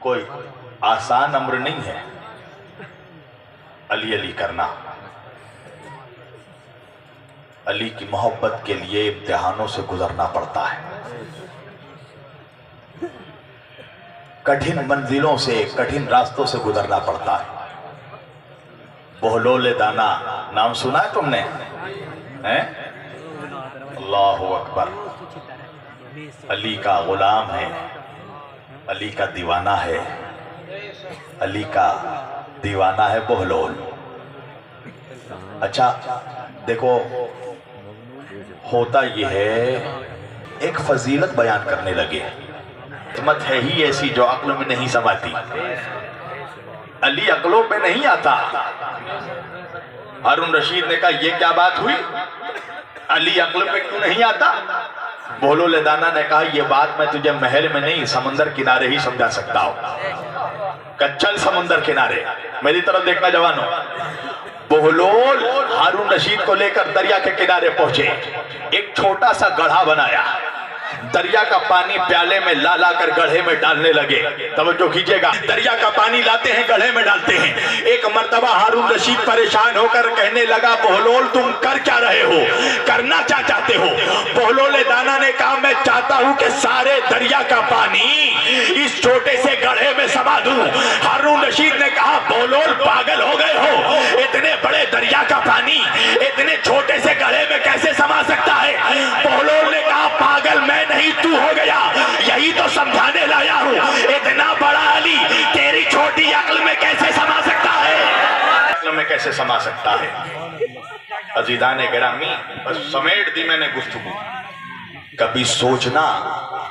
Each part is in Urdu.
کوئی آسان امر نہیں ہے علی علی کرنا. علی کی محبت کے لیے امتحانوں سے گزرنا پڑتا ہے، کٹھن منزلوں سے، کٹھن راستوں سے گزرنا پڑتا ہے. بہلول دانا نام سنا ہے تم نے؟ اللہ اکبر. علی کا غلام ہے، علی کا دیوانہ ہے، علی کا دیوانہ ہے بہلول. اچھا دیکھو، ہوتا یہ ہے ایک فضیلت بیان کرنے لگے. حکمت ہے ہی ایسی جو عقل میں نہیں سماتی. علی عقلوں پہ نہیں آتا. ہارون رشید نے کہا یہ کیا بات ہوئی، علی عقل پہ کیوں نہیں آتا؟ بہلول دانا نے کہا یہ بات میں تجھے محل میں نہیں سمندر کنارے ہی سمجھا سکتا ہوں. کہ چل سمندر کنارے، میری طرف دیکھنا جوانوں. بہلول ہارون رشید کو لے کر دریا کے کنارے پہنچے. ایک چھوٹا سا گڑھا بنایا، دریا کا پانی پیالے میں لا لا کر گڑھے میں ڈالنے لگے. توجہ کیجئے گا، دریا کا پانی لاتے ہیں گڑھے میں ڈالتے ہیں. ایک مرتبہ ہارون رشید پریشان ہو کر کہنے لگا بہلول تم کر کیا رہے ہو، کرنا کیا چاہتے ہو؟ بہلول دانا نے کہا میں چاہتا ہوں کہ سارے دریا کا پانی اس چھوٹے سے گڑھے میں سما دوں. ہارون رشید نے کہا بہلول پاگل ہو گئے ہو، اتنے بڑے دریا کا پانی اتنے چھوٹے سے گڑھے میں کیسے سما سکتا ہے؟ بہلول نے کہا پاگل میں نہیں تو ہو گیا، یہی تو سمجھانے لایا ہوں. اتنا بڑا علی تیری چھوٹی عقل میں کیسے سما سکتا ہے؟ عقل میں کیسے سما سکتا ہے؟ عزیزان گرامی، بس سمیٹ دی میں نے گفتگو. کبھی سوچنا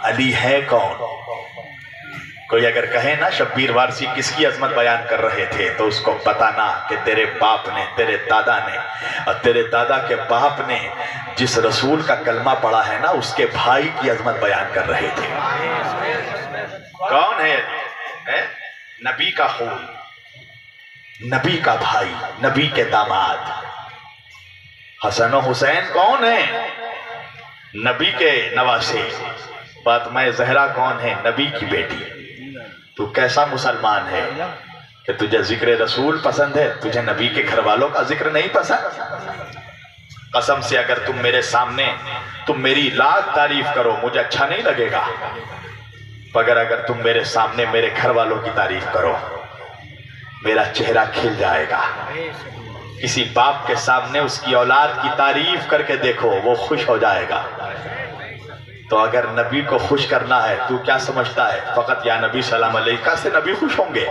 علی ہے کون؟ کوئی اگر کہے نا شبیر وارسی کس کی عظمت بیان کر رہے تھے تو اس کو بتانا کہ تیرے باپ نے، تیرے دادا نے اور تیرے دادا کے باپ نے جس رسول کا کلمہ پڑھا ہے نا اس کے بھائی کی عظمت بیان کر رہے تھے. کون ہے؟ نبی کا خون، نبی کا بھائی، نبی کے داماد. حسن و حسین کون ہیں؟ نبی کے نواسے. فاطمہ زہرا کون ہے؟ نبی کی بیٹی. تو کیسا مسلمان ہے کہ تجھے ذکر رسول پسند ہے، تجھے نبی کے گھر والوں کا ذکر نہیں پسند؟ قسم سے اگر تم میرے سامنے تم میری لاکھ تعریف کرو مجھے اچھا نہیں لگے گا، مگر اگر تم میرے سامنے میرے گھر والوں کی تعریف کرو میرا چہرہ کھل جائے گا. کسی باپ کے سامنے اس کی اولاد کی تعریف کر کے دیکھو وہ خوش ہو جائے گا. تو اگر نبی کو خوش کرنا ہے تو کیا سمجھتا ہے فقط یا نبی سلام علیکہ سے نبی خوش ہوں گے؟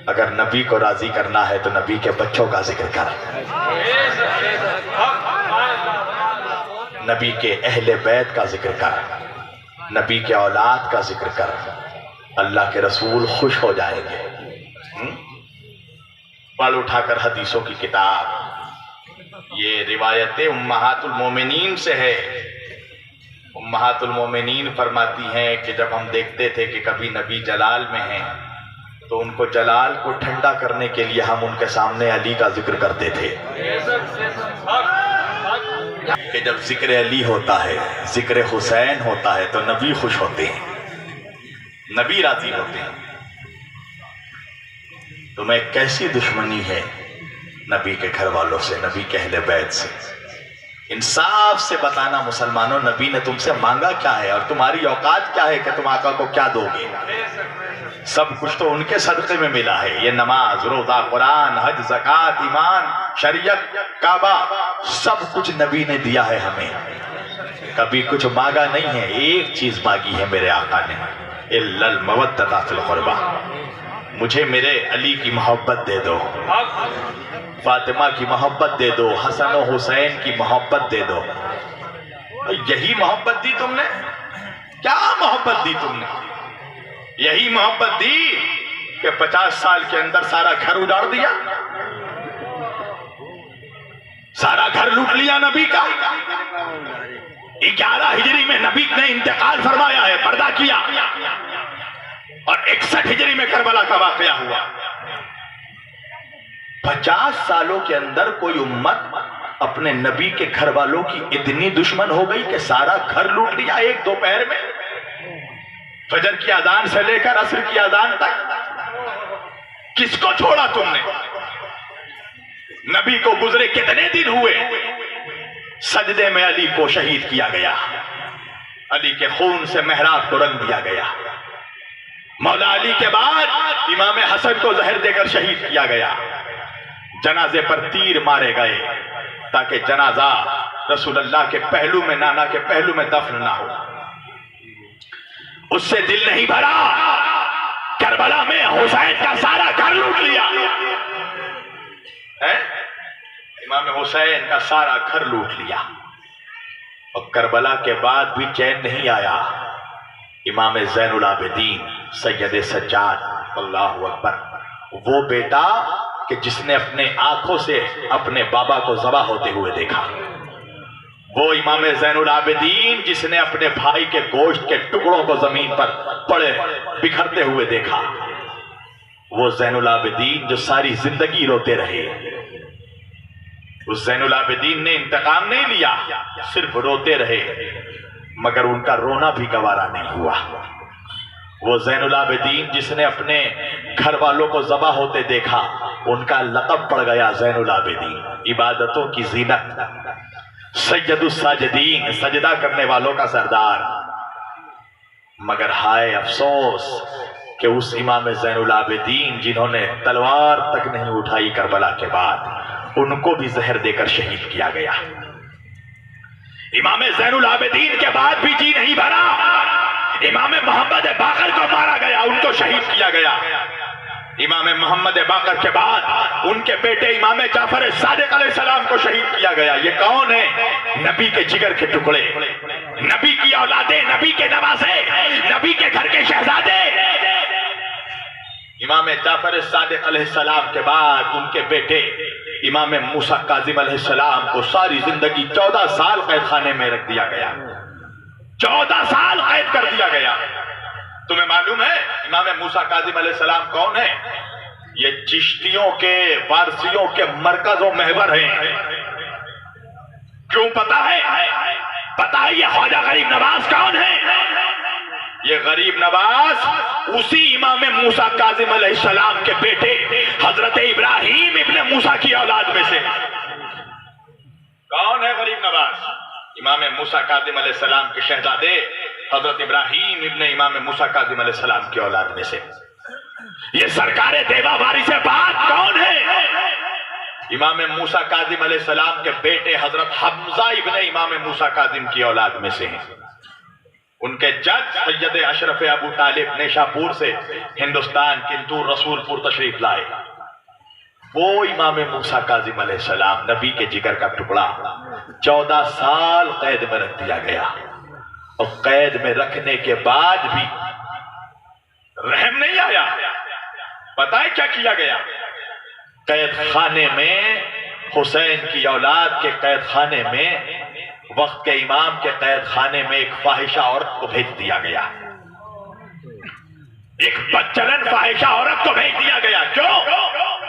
اگر نبی کو راضی کرنا ہے تو نبی کے بچوں کا ذکر کر، نبی کے اہل بیت کا ذکر کر، نبی کے اولاد کا ذکر کر. اللہ کے رسول خوش ہو جائیں گے. پڑھ اٹھا کر حدیثوں کی کتاب، یہ روایت امہات المومنین سے ہے. امہات المومنین فرماتی ہیں کہ جب ہم دیکھتے تھے کہ کبھی نبی جلال میں ہیں تو ان کو جلال کو ٹھنڈا کرنے کے لیے ہم ان کے سامنے علی کا ذکر کرتے تھے. کہ جب ذکر علی ہوتا ہے، ذکر حسین ہوتا ہے تو نبی خوش ہوتے ہیں، نبی راضی ہوتے ہیں. تمہیں کیسی دشمنی ہے نبی کے گھر والوں سے، نبی کے اہل بیت سے؟ انصاف سے بتانا مسلمانوں، نبی نے تم سے مانگا کیا ہے اور تمہاری اوقات کیا ہے کہ تم آقا کو کیا دو گے؟ سب کچھ تو ان کے صدقے میں ملا ہے. یہ نماز، روزہ، قرآن، حج، زکوٰۃ، ایمان، شریعت، کعبہ، سب کچھ نبی نے دیا ہے ہمیں. کبھی کچھ مانگا نہیں ہے. ایک چیز مانگی ہے میرے آقا نے، الا المودۃ فی القربہ، مجھے میرے علی کی محبت دے دو، فاطمہ کی محبت دے دو، حسن و حسین کی محبت دے دو. یہی محبت دی تم نے؟ کیا محبت دی تم نے؟ یہی محبت دی کہ 50 سال کے اندر سارا گھر اجاڑ دیا، سارا گھر لوٹ لیا نبی کا. 11 ہجری میں نبی نے انتقال فرمایا ہے، پردہ کیا، اور 61 ہجری میں کربلا کا واقعہ ہوا. 50 سالوں کے اندر کوئی امت اپنے نبی کے گھر والوں کی اتنی دشمن ہو گئی کہ سارا گھر لوٹ لیا ایک دوپہر میں. فجر کی اذان سے لے کر عصر کی اذان تک کس کو چھوڑا تم نے؟ نبی کو گزرے کتنے دن ہوئے؟ سجدے میں علی کو شہید کیا گیا، علی کے خون سے محراب کو رنگ دیا گیا، مولا علی کے بعد امام حسن کو زہر دے کر شہید کیا گیا، جنازے پر تیر مارے گئے تاکہ جنازہ رسول اللہ کے پہلو میں، نانا کے پہلو میں دفن نہ ہو۔ اس سے دل نہیں بھرا، کربلا میں حسین کا سارا گھر لوٹ لیا، امام حسین کا سارا گھر لوٹ لیا، اور کربلا کے بعد بھی چین نہیں آیا۔ امام زین العابدین سید سجاد، اللہ اکبر، وہ بیٹا کہ جس نے اپنے آنکھوں سے اپنے بابا کو ذبح ہوتے ہوئے دیکھا، وہ امام زین العابدین جس نے اپنے بھائی کے گوشت کے ٹکڑوں کو زمین پر پڑے بکھرتے ہوئے دیکھا، وہ زین العابدین جو ساری زندگی روتے رہے۔ اس زین العابدین نے انتقام نہیں لیا، صرف روتے رہے، مگر ان کا رونا بھی گوارا نہیں ہوا۔ وہ زین العابدین جس نے اپنے گھر والوں کو ذبح ہوتے دیکھا، ان کا لقب پڑ گیا زین العابدین، عبادتوں کی زینت، سید الساجدین، سجدہ کرنے والوں کا سردار۔ مگر ہائے افسوس کہ اس امام زین العابدین جنہوں نے تلوار تک نہیں اٹھائی کربلا کے بعد، ان کو بھی زہر دے کر شہید کیا گیا۔ امام زین العابدین کے بعد بھی جی نہیں بھرا، امام محمد باقر کو مارا گیا، ان کو شہید کیا گیا۔ امام محمد باقر کے بعد ان کے بیٹے امام جعفر صادق علیہ السلام کو شہید کیا گیا۔ یہ کون ہے؟ نبی کے جگر کے ٹکڑے، نبی کی اولادیں، نبی کے نواسے، نبی کے گھر کے شہزادے۔ امام جعفر صادق علیہ السلام کے بعد ان کے بیٹے امام موسیٰ کاظم علیہ السلام کو ساری زندگی 14 سال قید خانے میں رکھ دیا گیا، 14 سال قید کر دیا گیا۔ تمہیں معلوم ہے امام موسیٰ کاظم علیہ السلام کون ہے؟ یہ چشتیوں کے، وارثیوں کے مرکز و محور ہیں۔ کیوں پتا ہے؟ پتا ہے یہ خواجہ غریب نواز کون ہے؟ یہ غریب نواز اسی امام موسیٰ کاظم علیہ السلام کے بیٹے حضرت ابراہیم ابن موسیٰ کی اولاد میں سے۔ کون ہے غریب نواز؟ امام موسیٰ کاظم علیہ السلام کے شہزادے حضرت ابراہیم ابن امام موسیٰ کاظم علیہ السلام کی اولاد میں سے۔ یہ سرکار دیوا وارث بات کون ہے؟ امام موسیٰ کاظم علیہ السلام کے بیٹے حضرت حمزہ ابن امام موسیٰ کاظم کی اولاد میں سے ہیں۔ ان کے جد سید اشرف ابو طالب نیشاپور سے ہندوستان کنتور رسول پور تشریف لائے۔ وہ امام موسیٰ کاظم علیہ السلام، نبی کے جگر کا ٹکڑا، 14 سال قید میں رکھ دیا گیا، اور قید میں رکھنے کے بعد بھی رحم نہیں آیا۔ پتہ ہے کیا کیا گیا؟ قید خانے میں، حسین کی اولاد کے قید خانے میں، وقت کے امام کے قید خانے میں ایک فاحشہ عورت کو بھیج دیا گیا، ایک بدچلن فاحشہ عورت کو بھیج دیا گیا۔ کیوں؟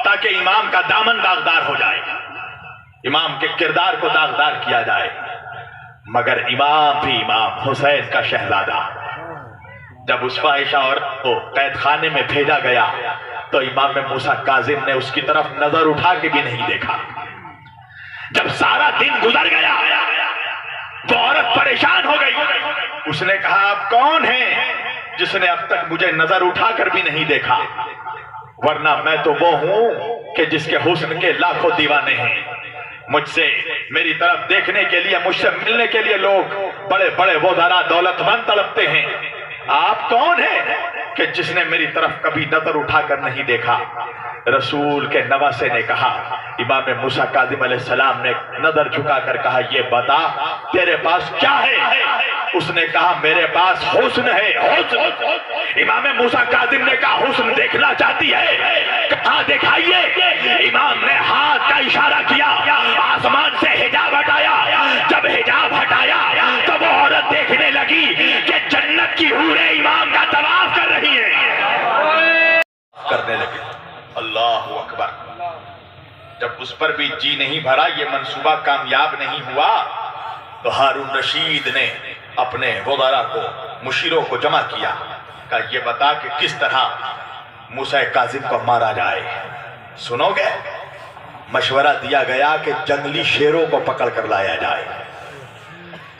تاکہ امام کا دامن داغدار ہو جائے، امام کے کردار کو داغدار کیا جائے۔ مگر امام بھی امام، حسین کا شہزادہ، جب اس فاحشہ عورت کو قید خانے میں بھیجا گیا تو امام موسیٰ کاظم نے اس کی طرف نظر اٹھا کے بھی نہیں دیکھا۔ جب سارا دن گزر گیا، وہ عورت پریشان ہو گئی، اس نے کہا آپ کون ہیں جس نے اب تک مجھے نظر اٹھا کر بھی نہیں دیکھا؟ ورنہ میں تو وہ ہوں کہ جس کے حسن کے لاکھوں دیوانے ہیں۔ مجھ سے، میری طرف دیکھنے کے لیے، مجھ سے ملنے کے لیے لوگ بڑے بڑے وزراء، دولت مند تڑپتے ہیں۔ آپ کون ہیں کہ جس نے میری طرف کبھی نظر اٹھا کر نہیں دیکھا؟ رسول کے نواسے نے کہا، امام موسیٰ کاظم علیہ السلام نے نظر جھکا کر کہا یہ بتا تیرے پاس کیا ہے؟ اس نے کہا میرے پاس حسن ہے، حسن۔ امام موسیٰ کاظم نے کہا حسن دیکھنا چاہتی ہے؟ کہا دکھائیے۔ امام نے ہاتھ کا اشارہ کیا، آسمان سے حجاب ہٹایا۔ جب حجاب ہٹایا تو وہ عورت دیکھنے لگی کہ جنت کی حوریں امام کا طواف کر رہی ہیں، کرنے لگی۔ اللہ اکبر۔ جب اس پر بھی جی نہیں بھرا، یہ منصوبہ کامیاب نہیں ہوا، تو ہارون رشید نے اپنے وزراء کو، مشیروں کو جمع کیا، کہا یہ بتا کہ کس طرح موسیٰ کاظم کو مارا جائے؟ سنو گے؟ مشورہ دیا گیا کہ جنگلی شیروں کو پکڑ کر لایا جائے۔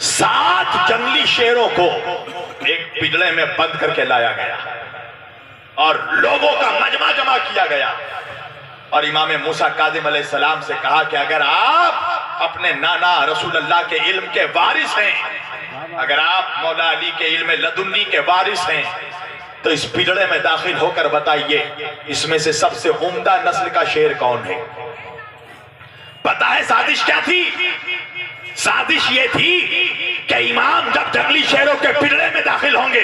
7 جنگلی شیروں کو ایک پجڑے میں بند کر کے لایا گیا اور لوگوں کا مجمع جمع کیا گیا، اور امام موسیٰ کاظم علیہ السلام سے کہا کہ اگر آپ اپنے نانا رسول اللہ کے علم کے وارث ہیں، اگر آپ مولا علی کے علم لدنی کے وارث ہیں، تو اس پجڑے میں داخل ہو کر بتائیے اس میں سے سب سے عمدہ نسل کا شیر کون ہے؟ پتہ ہے سازش کیا تھی؟ سازش یہ تھی کہ امام جب جنگلی شیروں کے پجڑے میں داخل ہوں گے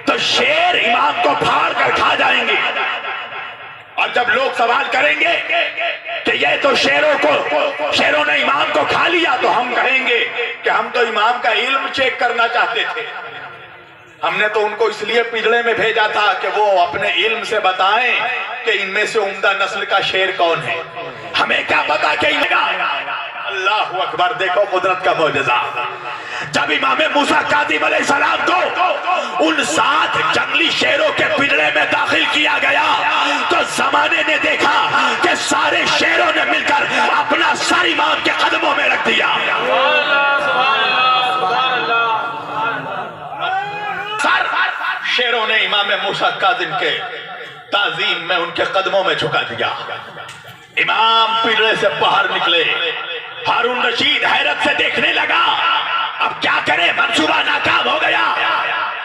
تو شیر امام کو پھاڑ کر کھا جائیں گے، اور جب لوگ سوال کریں گے کہ یہ تو شیروں نے امام کو کھا لیا، تو ہم کہیں گے کہ ہم تو امام کا علم چیک کرنا چاہتے تھے، ہم نے تو ان کو اس لیے پجڑے میں بھیجا تھا کہ وہ اپنے علم سے بتائیں کہ ان میں سے عمدہ نسل کا شیر کون ہے، ہمیں کیا پتا کہ اللہ اکبر، دیکھو قدرت کا معجزہ۔ جب امام موسیٰ کاظم علیہ السلام کو ان 7 جنگلی شیروں کے پجڑے میں داخل کیا گیا تو زمانے نے دیکھا کہ سارے شیروں نے مل کر اپنا سر امام کے قدموں میں رکھ دیا۔ سر شیروں نے امام موسیٰ کاظم کے تعظیم میں ان کے قدموں میں جھکا دیا۔ امام پجڑے سے باہر نکلے، ہارون رشید حیرت سے دیکھنے لگا، اب کیا کرے، منصوبہ ناکام ہو گیا۔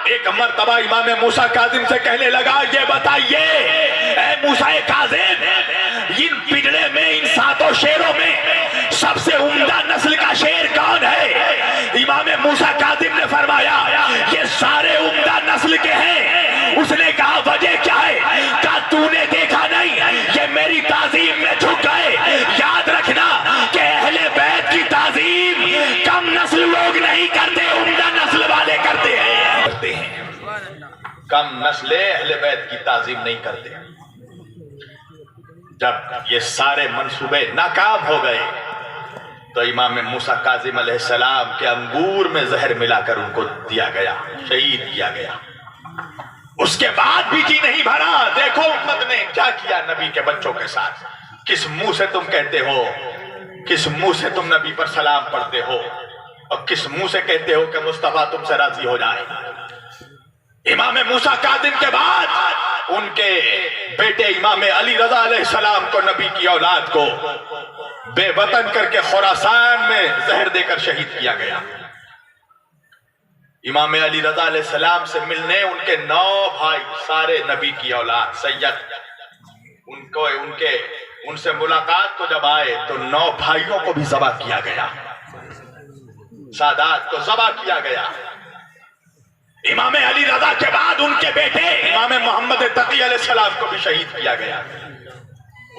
ایک مرتبہ امام موسیٰ کاظم سے کہنے لگا یہ بتائیے اے موسیٰ کاظم، ان پجڑے میں، ان 7 شیروں میں سب سے عمدہ نسل کا شیر کون ہے؟ امام موسیٰ کاظم نے فرمایا یہ سارے عمدہ نسل کے ہیں۔ اس نے کہا وجہ کیا ہے؟ کہا تو نے دیکھا نہیں یہ میری تعظیم میں جھک گئے؟ یاد رکھنا کہ اہل بیت کی تعظیم کم نسل لوگ نہیں کرتے، عمدہ نسل والے کرتے ہیں۔ کم نسل اہل بیت کی تعظیم نہیں کرتے۔ جب یہ سارے منصوبے ناکام ہو گئے تو امام موسیٰ کاظم علیہ السلام کے انگور میں زہر ملا کر ان کو دیا گیا، شہید کیا گیا۔ اس کے بعد بھی جی نہیں بھرا، دیکھو امت نے کیا کیا نبی کے بچوں کے ساتھ۔ کس منہ سے تم کہتے ہو، کس منہ سے تم نبی پر سلام پڑھتے ہو، اور کس منہ سے کہتے ہو کہ مصطفیٰ تم سے راضی ہو جائے۔ امام موسیٰ کاظم کے بعد ان کے بیٹے امام علی رضا علیہ السلام کو، نبی کی اولاد کو بے وطن کر کے خراسان میں زہر دے کر شہید کیا گیا۔ امام علی رضا علیہ السلام سے ملنے ان کے 9 بھائی، سارے نبی کی اولاد سید، ان سے ملاقات کو جب آئے تو 9 بھائیوں کو بھی ذبح کیا گیا، سادات کو ذبح کیا گیا۔ امام علی رضا کے بعد ان کے بیٹے امام محمد تقی علیہ السلام کو بھی شہید کیا گیا،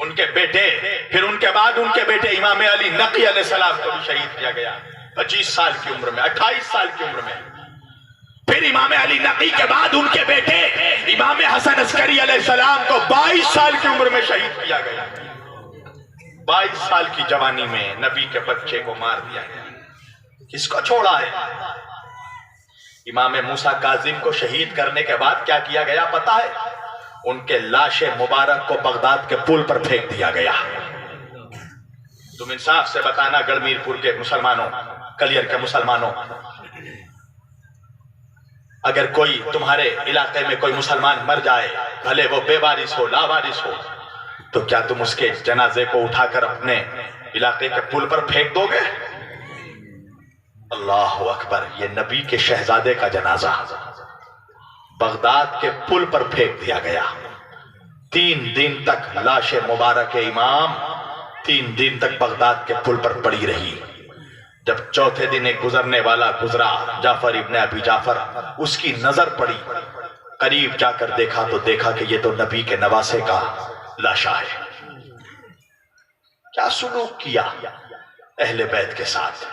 ان کے بیٹے، پھر ان کے بعد ان کے بیٹے امام علی نقی علیہ السلام کو بھی شہید کیا گیا 25 سال کی عمر میں، 28 سال کی عمر میں۔ پھر امام علی نقی کے بعد ان کے بیٹے امام حسن عسکری علیہ السلام کو 22 سال کی عمر میں شہید کیا گیا۔ 22 سال کی جوانی میں نبی کے بچے کو مار دیا گیا۔ کس کو چھوڑا ہے؟ امام موسیٰ کاظم کو شہید کرنے کے بعد کیا کیا گیا پتہ ہے؟ ان کے لاش مبارک کو بغداد کے پل پر پھینک دیا گیا۔ تم انصاف سے بتانا گڑمیر پور کے مسلمانوں، کلیر کے مسلمانوں، اگر کوئی تمہارے علاقے میں کوئی مسلمان مر جائے، بھلے وہ بے وارث ہو، لا وارث ہو، تو کیا تم اس کے جنازے کو اٹھا کر اپنے علاقے کے پل پر پھینک دو گے؟ اللہ اکبر، یہ نبی کے شہزادے کا جنازہ بغداد کے پل پر پھینک دیا گیا۔ 3 دن تک لاش مبارک امام 3 دن تک بغداد کے پل پر پڑی رہی۔ جب چوتھے دن ایک گزرنے والا گزرا، جعفر ابن ابی جعفر، اس کی نظر پڑی، قریب جا کر دیکھا تو دیکھا کہ یہ تو نبی کے نواسے کا لاشا ہے۔ کیا سلوک کیا اہل بیت کے ساتھ،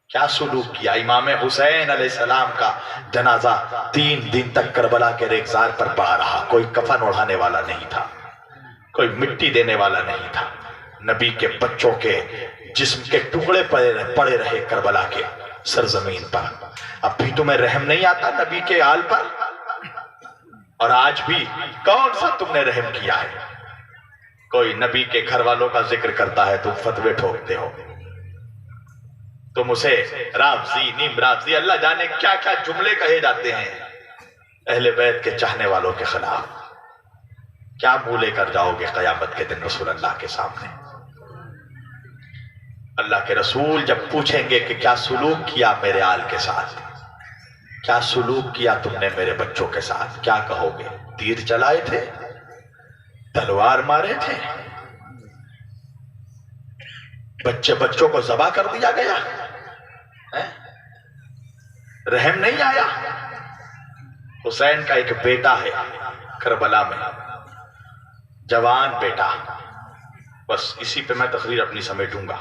کیا سلوک کیا؟ امام حسین علیہ السلام کا جنازہ 3 دن تک کربلا کے ریگزار پر پڑا رہا، کوئی کفن اڑانے والا نہیں تھا، کوئی مٹی دینے والا نہیں تھا۔ نبی کے بچوں کے جسم کے ٹکڑے پڑے رہے کربلا کے سرزمین پر۔ اب بھی تمہیں رحم نہیں آتا نبی کے آل پر؟ اور آج بھی کون سا تم نے رحم کیا ہے؟ کوئی نبی کے گھر والوں کا ذکر کرتا ہے تم فتوے ٹھوکتے ہو، تم اسے رافضی نیم رافضی اللہ جانے کیا کیا جملے کہے جاتے ہیں اہل بیت کے چاہنے والوں کے خلاف۔ کیا منہ لے کر جاؤ گے قیامت کے دن رسول اللہ کے سامنے؟ اللہ کے رسول جب پوچھیں گے کہ کیا سلوک کیا میرے آل کے ساتھ، کیا سلوک کیا تم نے میرے بچوں کے ساتھ، کیا کہو گے؟ تیر چلائے تھے، تلوار مارے تھے، بچوں کو ذبح کر دیا گیا، رحم نہیں آیا؟ حسین کا ایک بیٹا ہے کربلا میں، جوان بیٹا، بس اسی پہ میں تقریر اپنی سمیٹوں گا۔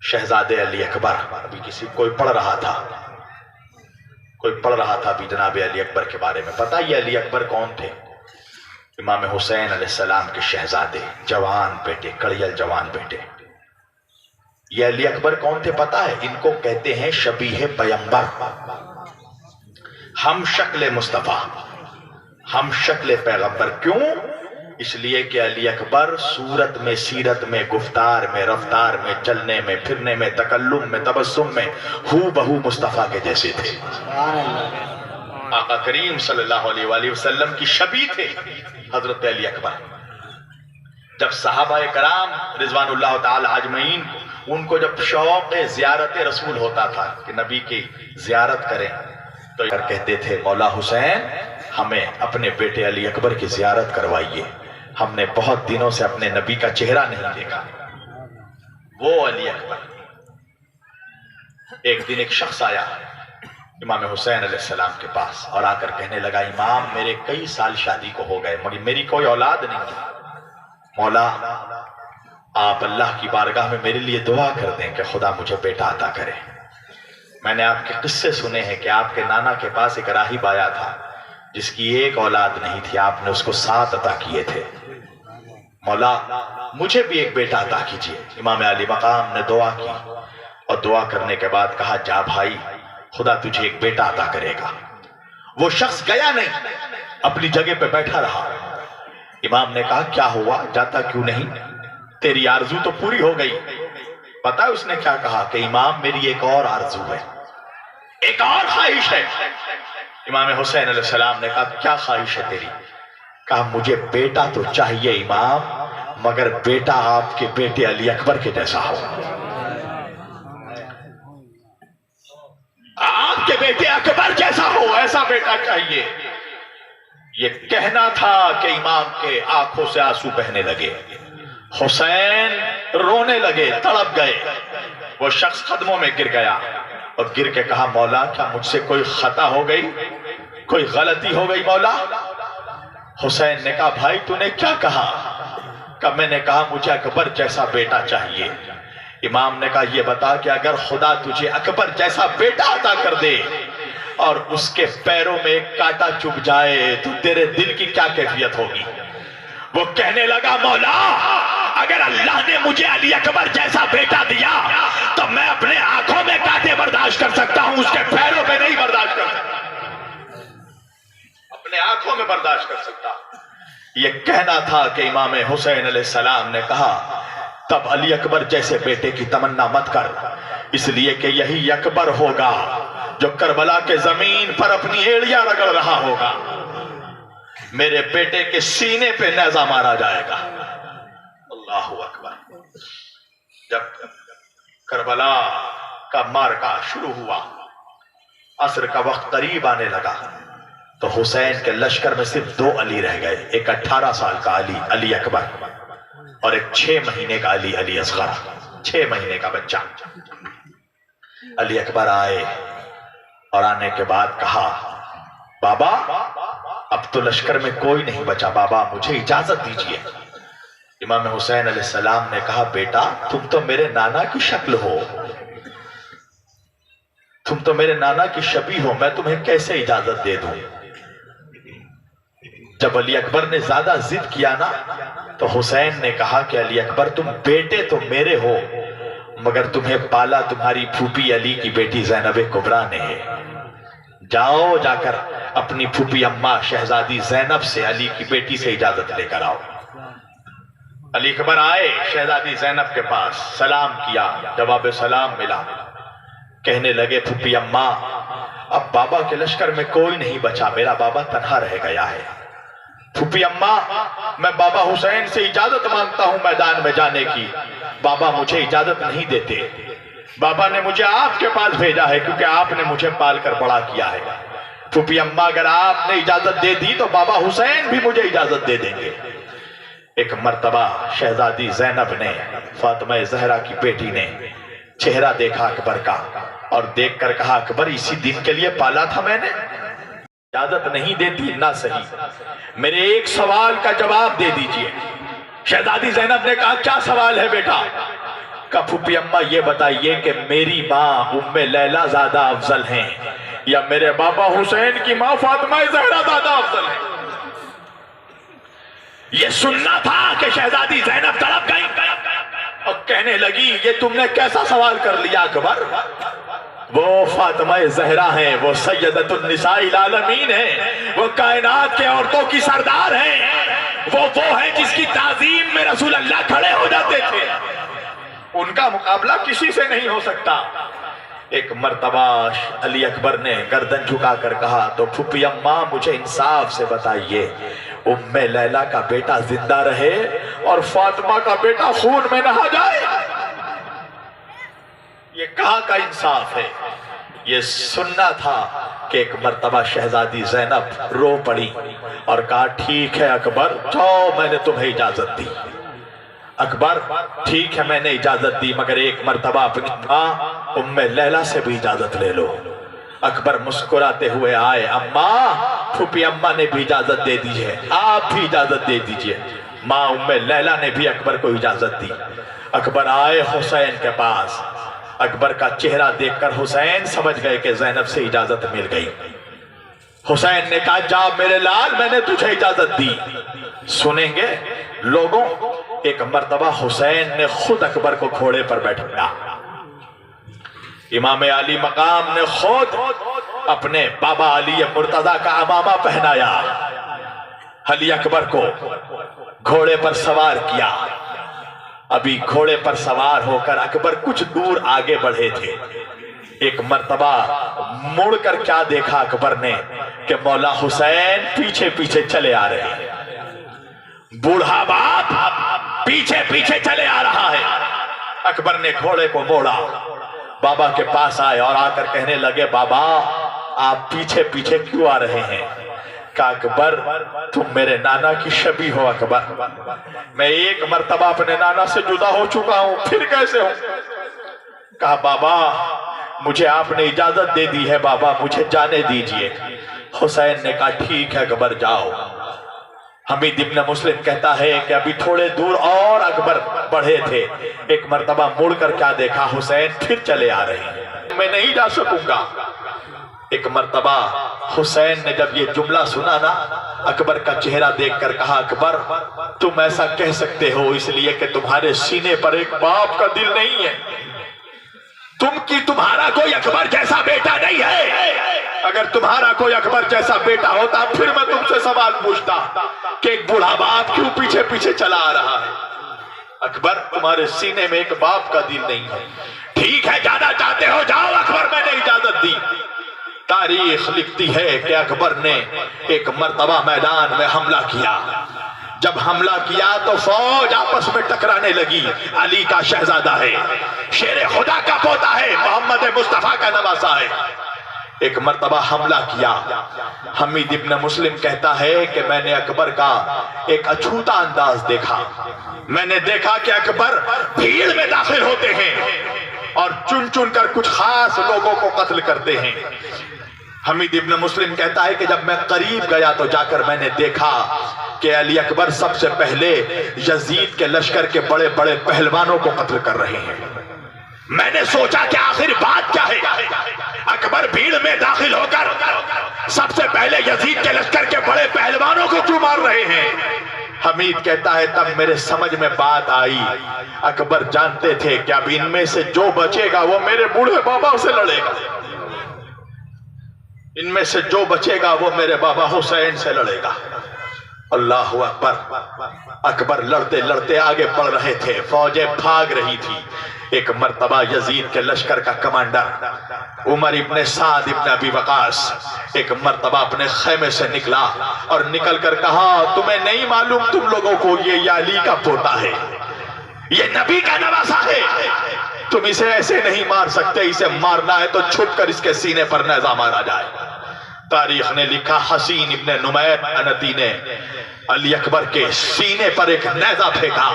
شہزادے علی اکبر، ابھی کوئی پڑھ رہا تھا ابھی جناب علی اکبر کے بارے میں، پتہ یہ علی اکبر کون تھے؟ امام حسین علیہ السلام کے شہزادے، جوان بیٹے، کڑیل جوان بیٹے۔ یہ علی اکبر کون تھے پتہ ہے؟ ان کو کہتے ہیں شبیہ پیغمبر، ہم شکل مصطفیٰ، ہم شکل پیغمبر۔ کیوں؟ اس لیے کہ علی اکبر صورت میں، سیرت میں، گفتار میں، رفتار میں، چلنے میں، پھرنے میں، تکلم میں، تبسم میں ہو بہو مصطفیٰ کے جیسے تھے۔ آقا کریم صلی اللہ علیہ وآلہ وسلم کی شبیہ تھے حضرت علی اکبر۔ جب صحابہ کرام رضوان اللہ تعالی اجمعین ان کو جب شوق زیارت رسول ہوتا تھا کہ نبی کی زیارت کریں تو کہتے تھے مولا حسین ہمیں اپنے بیٹے علی اکبر کی زیارت کروائیے، ہم نے بہت دنوں سے اپنے نبی کا چہرہ نہیں دیکھا۔ وہ علی اکبر۔ ایک دن ایک شخص آیا امام حسین علیہ السلام کے پاس اور آ کر کہنے لگا امام میرے کئی سال شادی کو ہو گئے مگر میری کوئی اولاد نہیں ہے، مولا آپ اللہ کی بارگاہ میں میرے لیے دعا کر دیں کہ خدا مجھے بیٹا عطا کرے۔ میں نے آپ کے قصے سنے ہیں کہ آپ کے نانا کے پاس ایک راہب آیا تھا جس کی ایک اولاد نہیں تھی، آپ نے اس کو 7 عطا کیے تھے، مولا مجھے بھی ایک بیٹا عطا کیجئے۔ امام علی مقام نے دعا کی اور دعا کرنے کے بعد کہا جا بھائی خدا تجھے ایک بیٹا عطا کرے گا۔ وہ شخص گیا نہیں، اپنی جگہ پہ بیٹھا رہا۔ امام نے کہا کیا ہوا، جاتا کیوں نہیں؟ تیری آرزو تو پوری ہو گئی۔ پتہ اس نے کیا کہا کہ امام میری ایک اور آرزو ہے، ایک اور خواہش ہے۔ امام حسین علیہ السلام نے کہا کیا خواہش ہے تیری؟ کہا مجھے بیٹا تو چاہیے امام مگر بیٹا آپ کے بیٹے علی اکبر کے جیسا ہو، آپ کے بیٹے اکبر جیسا ہو، ایسا بیٹا چاہیے۔ یہ کہنا تھا کہ امام کے آنکھوں سے آنسو بہنے لگے، حسین رونے لگے، تڑپ گئے۔ وہ شخص قدموں میں گر گیا اور گر کے کہا مولا کیا مجھ سے کوئی خطا ہو گئی، کوئی غلطی ہو گئی مولا؟ حسین نے کہا بھائی تو نے کیا کہا؟ کہ میں نے کہا مجھے اکبر جیسا بیٹا چاہیے۔ امام نے کہا یہ بتا کہ اگر خدا تجھے اکبر جیسا بیٹا عطا کر دے اور اس کے پیروں میں ایک کانٹا چبھ جائے تو تیرے دل کی کیا کیفیت ہوگی؟ وہ کہنے لگا مولا اگر اللہ نے مجھے علی اکبر جیسا بیٹا دیا تو میں اپنے آنکھوں میں کانٹے برداشت کر سکتا ہوں، اس کے پیروں پہ نہیں برداشت کر سکتا، اپنے آنکھوں میں برداشت کر سکتا۔ یہ کہنا تھا کہ امام حسین علیہ السلام نے کہا تب علی اکبر جیسے بیٹے کی تمنا مت کر، اس لیے کہ یہی اکبر ہوگا جو کربلا کے زمین پر اپنی ایڑیاں رگڑ رہا ہوگا، میرے بیٹے کے سینے پہ نیزہ مارا جائے گا۔ اللہ اکبر۔ جب کربلا کا معرکہ شروع ہوا، عصر کا وقت قریب آنے لگا تو حسین کے لشکر میں صرف 2 علی رہ گئے، ایک 18 سال کا علی، علی اکبر، اور ایک 6 مہینے کا علی، علی اصغر، 6 مہینے کا بچہ۔ علی اکبر آئے اور آنے کے بعد کہا بابا اب تو لشکر میں کوئی نہیں بچا، بابا مجھے اجازت دیجیے۔ امام حسین علیہ السلام نے کہا بیٹا تم تو میرے نانا کی شکل ہو، تم تو میرے نانا کی شبیہ ہو، میں تمہیں کیسے اجازت دے دوں؟ جب علی اکبر نے زیادہ ضد کیا نا تو حسین نے کہا کہ علی اکبر تم بیٹے تو میرے ہو مگر تمہیں پالا تمہاری پھوپھی علی کی بیٹی زینب کبریٰ نے ہے، جاؤ جا کر اپنی پھوپھی اماں شہزادی زینب سے علی کی بیٹی سے اجازت لے کر آؤ۔ علی اکبر آئے شہزادی زینب کے پاس، سلام کیا، جواب سلام ملا۔ کہنے لگے پھوپھی اماں اب بابا کے لشکر میں کوئی نہیں بچا، میرا بابا تنہا رہ گیا ہے۔ پھوپھی اماں میں بابا حسین سے اجازت مانگتا ہوں میدان میں جانے کی، بابا مجھے اجازت نہیں دیتے۔ بابا نے مجھے آپ کے پاس بھیجا ہے کیونکہ آپ نے مجھے پال کر بڑا کیا ہے۔ پھوپھی اماں اگر آپ نے اجازت دے دی تو بابا حسین بھی مجھے اجازت دے دیں گے۔ ایک مرتبہ شہزادی زینب نے، فاطمہ زہرا کی بیٹی نے چہرہ دیکھا اکبر کا اور دیکھ کر کہا اکبر اسی دن کے لیے پالا تھا میں نے، اجازت نہیں دیتی نہ صحیح، میرے ایک سوال کا جواب دے دیجئے۔ شہزادی زینب نے کہا کیا سوال ہے بیٹا؟ کہا پھوپھی اماں یہ بتائیے کہ میری ماں ام لیلہ زیادہ افضل ہیں یا میرے بابا حسین کی ماں فاطمہ زہرا زیادہ افضل ہیں؟ یہ سننا تھا کہ شہزادی زینب تڑپ گئی اور کہنے لگی یہ تم نے کیسا سوال کر لیا اکبر؟ وہ فاطمہ زہرا ہیں، وہ سیدۃ النساء العالمین ہیں، وہ کائنات کے عورتوں کی سردار ہیں، وہ ہیں جس کی تعظیم میں رسول اللہ کھڑے ہو جاتے تھے، ان کا مقابلہ کسی سے نہیں ہو سکتا۔ ایک مرتبہ علی اکبر نے گردن جھکا کر کہا تو پھوپھی اماں مجھے انصاف سے بتائیے ام لیلہ کا بیٹا زندہ رہے اور فاطمہ کا بیٹا خون میں نہا جائے؟ یہ کہاں کا انصاف ہے؟ یہ سننا تھا کہ ایک مرتبہ شہزادی زینب رو پڑی اور کہا ٹھیک ہے اکبر جاؤ میں نے تمہیں اجازت دی۔ اکبر ٹھیک ہے میں نے اجازت دی مگر ایک مرتبہ اپنی ماں ام لیلہ سے بھی اجازت لے لو۔ اکبر مسکراتے ہوئے آئے، اماں پھوپھی اماں نے بھی اجازت دے دیجئے، آپ بھی اجازت دے دیجئے۔ ماں ام لیلہ نے بھی اکبر کو اجازت دی۔ اکبر آئے حسین کے پاس، اکبر کا چہرہ دیکھ کر حسین سمجھ گئے کہ زینب سے اجازت مل گئی۔ حسین نے کہا جا میرے لال میں نے تجھے اجازت دی۔ سنیں گے لوگوں، ایک مرتبہ حسین نے خود اکبر کو گھوڑے پر بیٹھایا، امام علی مقام نے خود اپنے بابا علی مرتضیٰ کا عمامہ پہنایا، علی اکبر کو گھوڑے پر سوار کیا۔ ابھی گھوڑے پر سوار ہو کر اکبر کچھ دور آگے بڑھے تھے، ایک مرتبہ مڑ کر کیا دیکھا اکبر نے کہ مولا حسین پیچھے پیچھے چلے آ رہے ہیں، بوڑھا باپ پیچھے پیچھے چلے آ رہا ہے۔ اکبر نے گھوڑے کو موڑا، بابا کے پاس آئے اور آ کر کہنے لگے بابا آپ پیچھے پیچھے کیوں آ رہے ہیں؟ کہا اکبر تم میرے نانا کی شبیہ ہو اکبر، میں ایک مرتبہ اپنے نانا سے جدا ہو چکا ہوں پھر کیسے ہوں؟ کہا بابا مجھے آپ نے اجازت دے دی ہے، بابا مجھے جانے دیجئے۔ حسین نے کہا ٹھیک ہے اکبر جاؤ۔ حمید ابن مسلم کہتا ہے کہ ابھی تھوڑے دور اور اکبر بڑھے تھے، ایک مرتبہ مڑ کر کیا دیکھا حسین پھر چلے آ رہے ہیں، میں نہیں جا سکوں گا۔ ایک مرتبہ حسین نے جب یہ جملہ سنا نا، اکبر کا چہرہ دیکھ کر کہا اکبر تم ایسا کہہ سکتے ہو اس لیے کہ تمہارے سینے پر ایک باپ کا دل نہیں ہے، تمہارا کوئی اکبر جیسا بیٹا نہیں ہے۔ اگر تمہارا کوئی اکبر جیسا بیٹا ہوتا پھر میں تم سے سوال پوچھتا کہ ایک بوڑھا باپ کیوں پیچھے پیچھے چلا آ رہا ہے؟ اکبر تمہارے سینے میں ایک باپ کا دل نہیں ہے۔ ٹھیک ہے جانا چاہتے ہو جاؤ اکبر میں نے اجازت دی۔ تاریخ لکھتی ہے کہ اکبر نے ایک مرتبہ میدان میں حملہ کیا، جب حملہ کیا تو فوج آپس میں ٹکرانے لگی، علی کا شہزادہ ہے، شیر خدا کا پوتا ہے، محمد مصطفیٰ کا نواسا ہے، ایک مرتبہ حملہ کیا۔ حمید ابن مسلم کہتا ہے کہ میں نے اکبر کا ایک اچھوتا انداز دیکھا، میں نے دیکھا کہ اکبر بھیڑ میں داخل ہوتے ہیں اور چن چن کر کچھ خاص لوگوں کو قتل کرتے ہیں۔ حمید ابن مسلم کہتا ہے کہ جب میں قریب گیا تو جا کر میں نے دیکھا کہ علی اکبر سب سے پہلے یزید کے لشکر کے بڑے بڑے پہلوانوں کو قتل کر رہے ہیں۔ میں نے سوچا کہ آخر بات کیا ہے، اکبر بھیڑ میں داخل ہو کر سب سے پہلے یزید کے لشکر کے بڑے پہلوانوں کو کیوں مار رہے ہیں؟ حمید کہتا ہے تب میرے سمجھ میں بات آئی، اکبر جانتے تھے کہ اب ان میں سے جو بچے گا وہ میرے بوڑھے بابا سے لڑے گا۔ ان میں سے جو بچے گا وہ میرے بابا حسین سے لڑے گا۔ اللہ اکبر۔ اکبر لڑتے لڑتے آگے بڑھ رہے تھے، فوجیں بھاگ رہی تھی۔ ایک مرتبہ یزید کے لشکر کا کمانڈر عمر ابن سعد ابن ابی وقاص ایک مرتبہ اپنے خیمے سے نکلا اور نکل کر کہا، تمہیں نہیں معلوم تم لوگوں کو یہ علی کا پوتا ہے، یہ نبی کا نواسہ ہے، تم اسے ایسے نہیں مار سکتے، اسے مارنا ہے تو چھپ کر اس کے سینے پر نیزہ مارا جائے۔ تاریخ نے لکھا حسین ابن نمیر انتی نے علی اکبر کے سینے پر ایک نیزہ پھینکا۔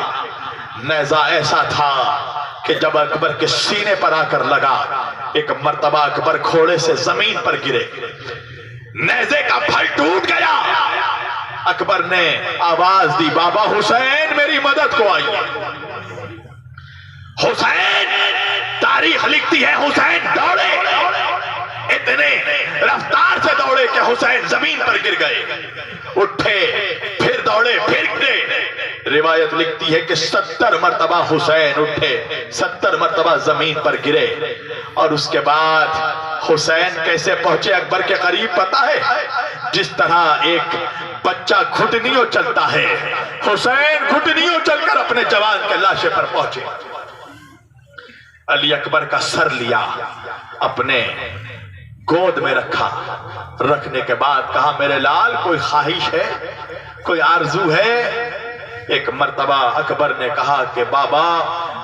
نیزہ ایسا تھا کہ جب اکبر کے سینے پر آ کر لگا، ایک مرتبہ اکبر گھوڑے سے زمین پر گرے، نیزے کا پھل ٹوٹ گیا۔ اکبر نے آواز دی، بابا حسین میری مدد کو آئیے۔ حسین، تاریخ لکھتی ہے حسین دوڑے، اتنے رفتار سے دوڑے کہ حسین زمین پر گر گئے، اٹھے پھر دوڑے پھر گرے۔ روایت لکھتی ہے کہ 70 مرتبہ حسین اٹھے، 70 مرتبہ زمین پر گرے، اور اس کے بعد حسین کیسے پہنچے اکبر کے قریب پتہ ہے؟ جس طرح ایک بچہ گھٹنیوں چلتا ہے، حسین گھٹنیوں چل کر اپنے جوان کے لاشے پر پہنچے۔ علی اکبر کا سر لیا، اپنے گود میں رکھا، رکھنے کے بعد کہا، میرے لال کوئی خواہش ہے، کوئی آرزو ہے؟ ایک مرتبہ اکبر نے کہا کہ بابا